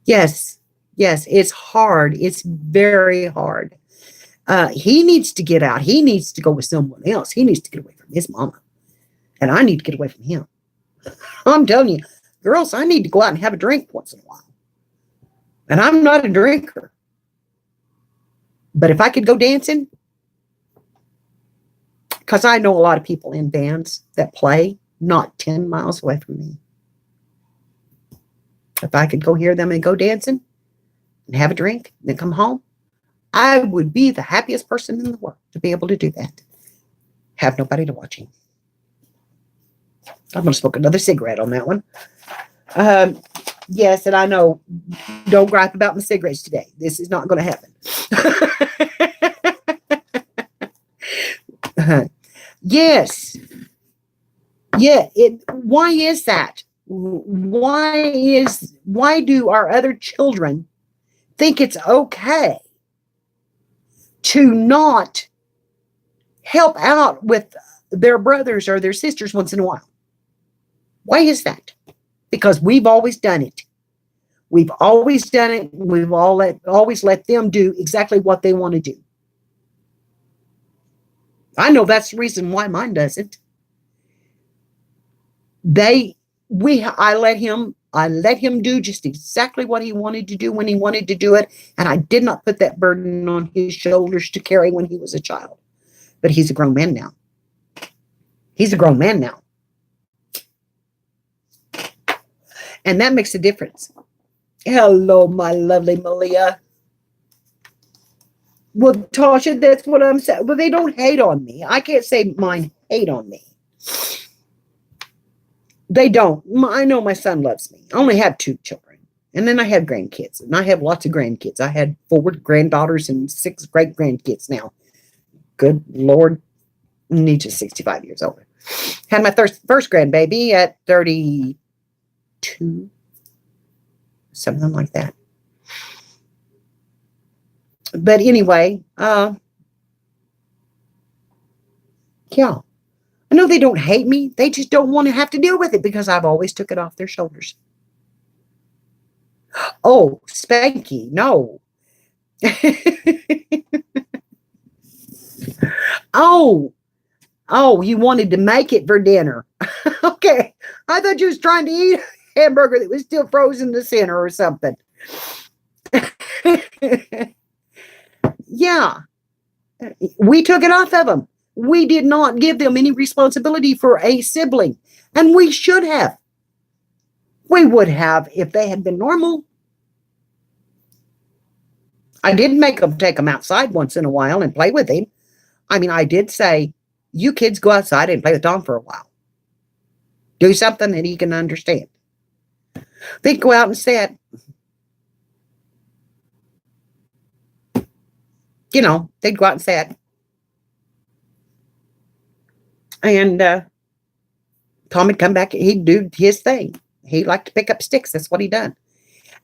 it's hard. It's very hard. He needs to get out. He needs to go with someone else. He needs to get away from his mama. And I need to get away from him. I'm telling you, girls, I need to go out and have a drink once in a while. And I'm not a drinker. But if I could go dancing, because I know a lot of people in bands that play not 10 miles away from me. If I could go hear them and go dancing and have a drink and then come home, I would be the happiest person in the world to be able to do that. Have nobody to watch me. I'm going to smoke another cigarette on that one. Yes, and I know, don't gripe about my cigarettes today. This is not going to happen. Yes. Yeah. Why is that? Why do our other children think it's okay to not help out with their brothers or their sisters once in a while? Why is that? Because we've always done it. We've always done it. We've always let them do exactly what they want to do. I know that's the reason why mine doesn't. I let him do just exactly what he wanted to do when he wanted to do it, and I did not put that burden on his shoulders to carry when he was a child. But he's a grown man now. He's a grown man now. And that makes a difference. Hello, my lovely Malia. Well, Tasha, that's what I'm saying. Well, they don't hate on me. I can't say mine hate on me. They don't. I know my son loves me. I only have 2 children. And then I have grandkids. And I have lots of grandkids. I had 4 granddaughters and 6 great-grandkids now. Good Lord. Nietzsche's 65 years old. Had my first grandbaby at 32. Something like that. But anyway, yeah. I know they don't hate me. They just don't want to have to deal with it because I've always took it off their shoulders. Oh, Spanky, no. Oh, you wanted to make it for dinner. Okay. I thought you was trying to eat a hamburger that was still frozen in the center or something. Yeah. We took it off of them. We did not give them any responsibility for a sibling. And we should have. We would have if they had been normal. I did make them take them outside once in a while and play with him. I mean, I did say, you kids go outside and play with Tom for a while. Do something that he can understand. They'd go out and sit. You know, they'd go out and sit. And Tom would come back. He'd do his thing. He liked to pick up sticks. That's what he done.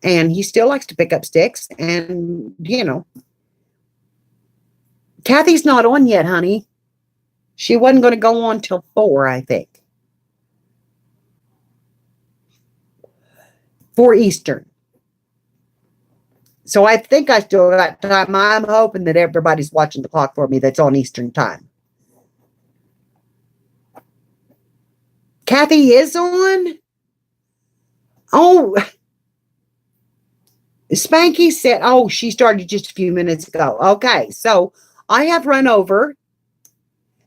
And he still likes to pick up sticks. And, you know, Kathy's not on yet, honey. She wasn't going to go on till 4, I think. 4 Eastern. So I think I still got time. I'm hoping that everybody's watching the clock for me that's on Eastern time. Kathy is on? Oh, Spanky said, oh, she started just a few minutes ago. Okay, so I have run over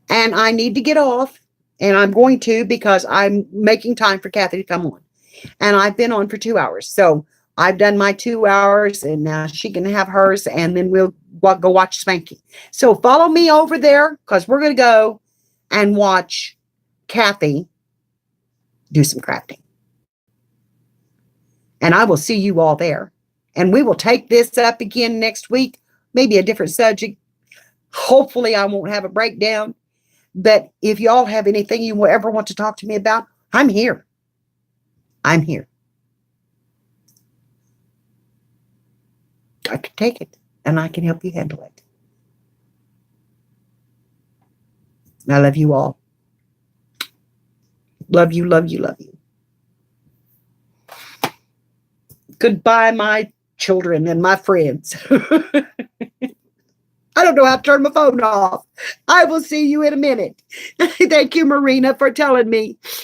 and I need to get off. And I'm going to because I'm making time for Kathy to come on. And I've been on for 2 hours. So I've done my 2 hours and now she can have hers and then we'll go watch Spanky. So follow me over there because we're going to go and watch Kathy do some crafting. And I will see you all there. And we will take this up again next week, maybe a different subject. Hopefully I won't have a breakdown. But if y'all have anything you will ever want to talk to me about, I'm here. I'm here. I can take it and I can help you handle it. I love you all. Love you, love you, love you. Goodbye, my children and my friends. I don't know how to turn my phone off. I will see you in a minute. Thank you, Marina, for telling me.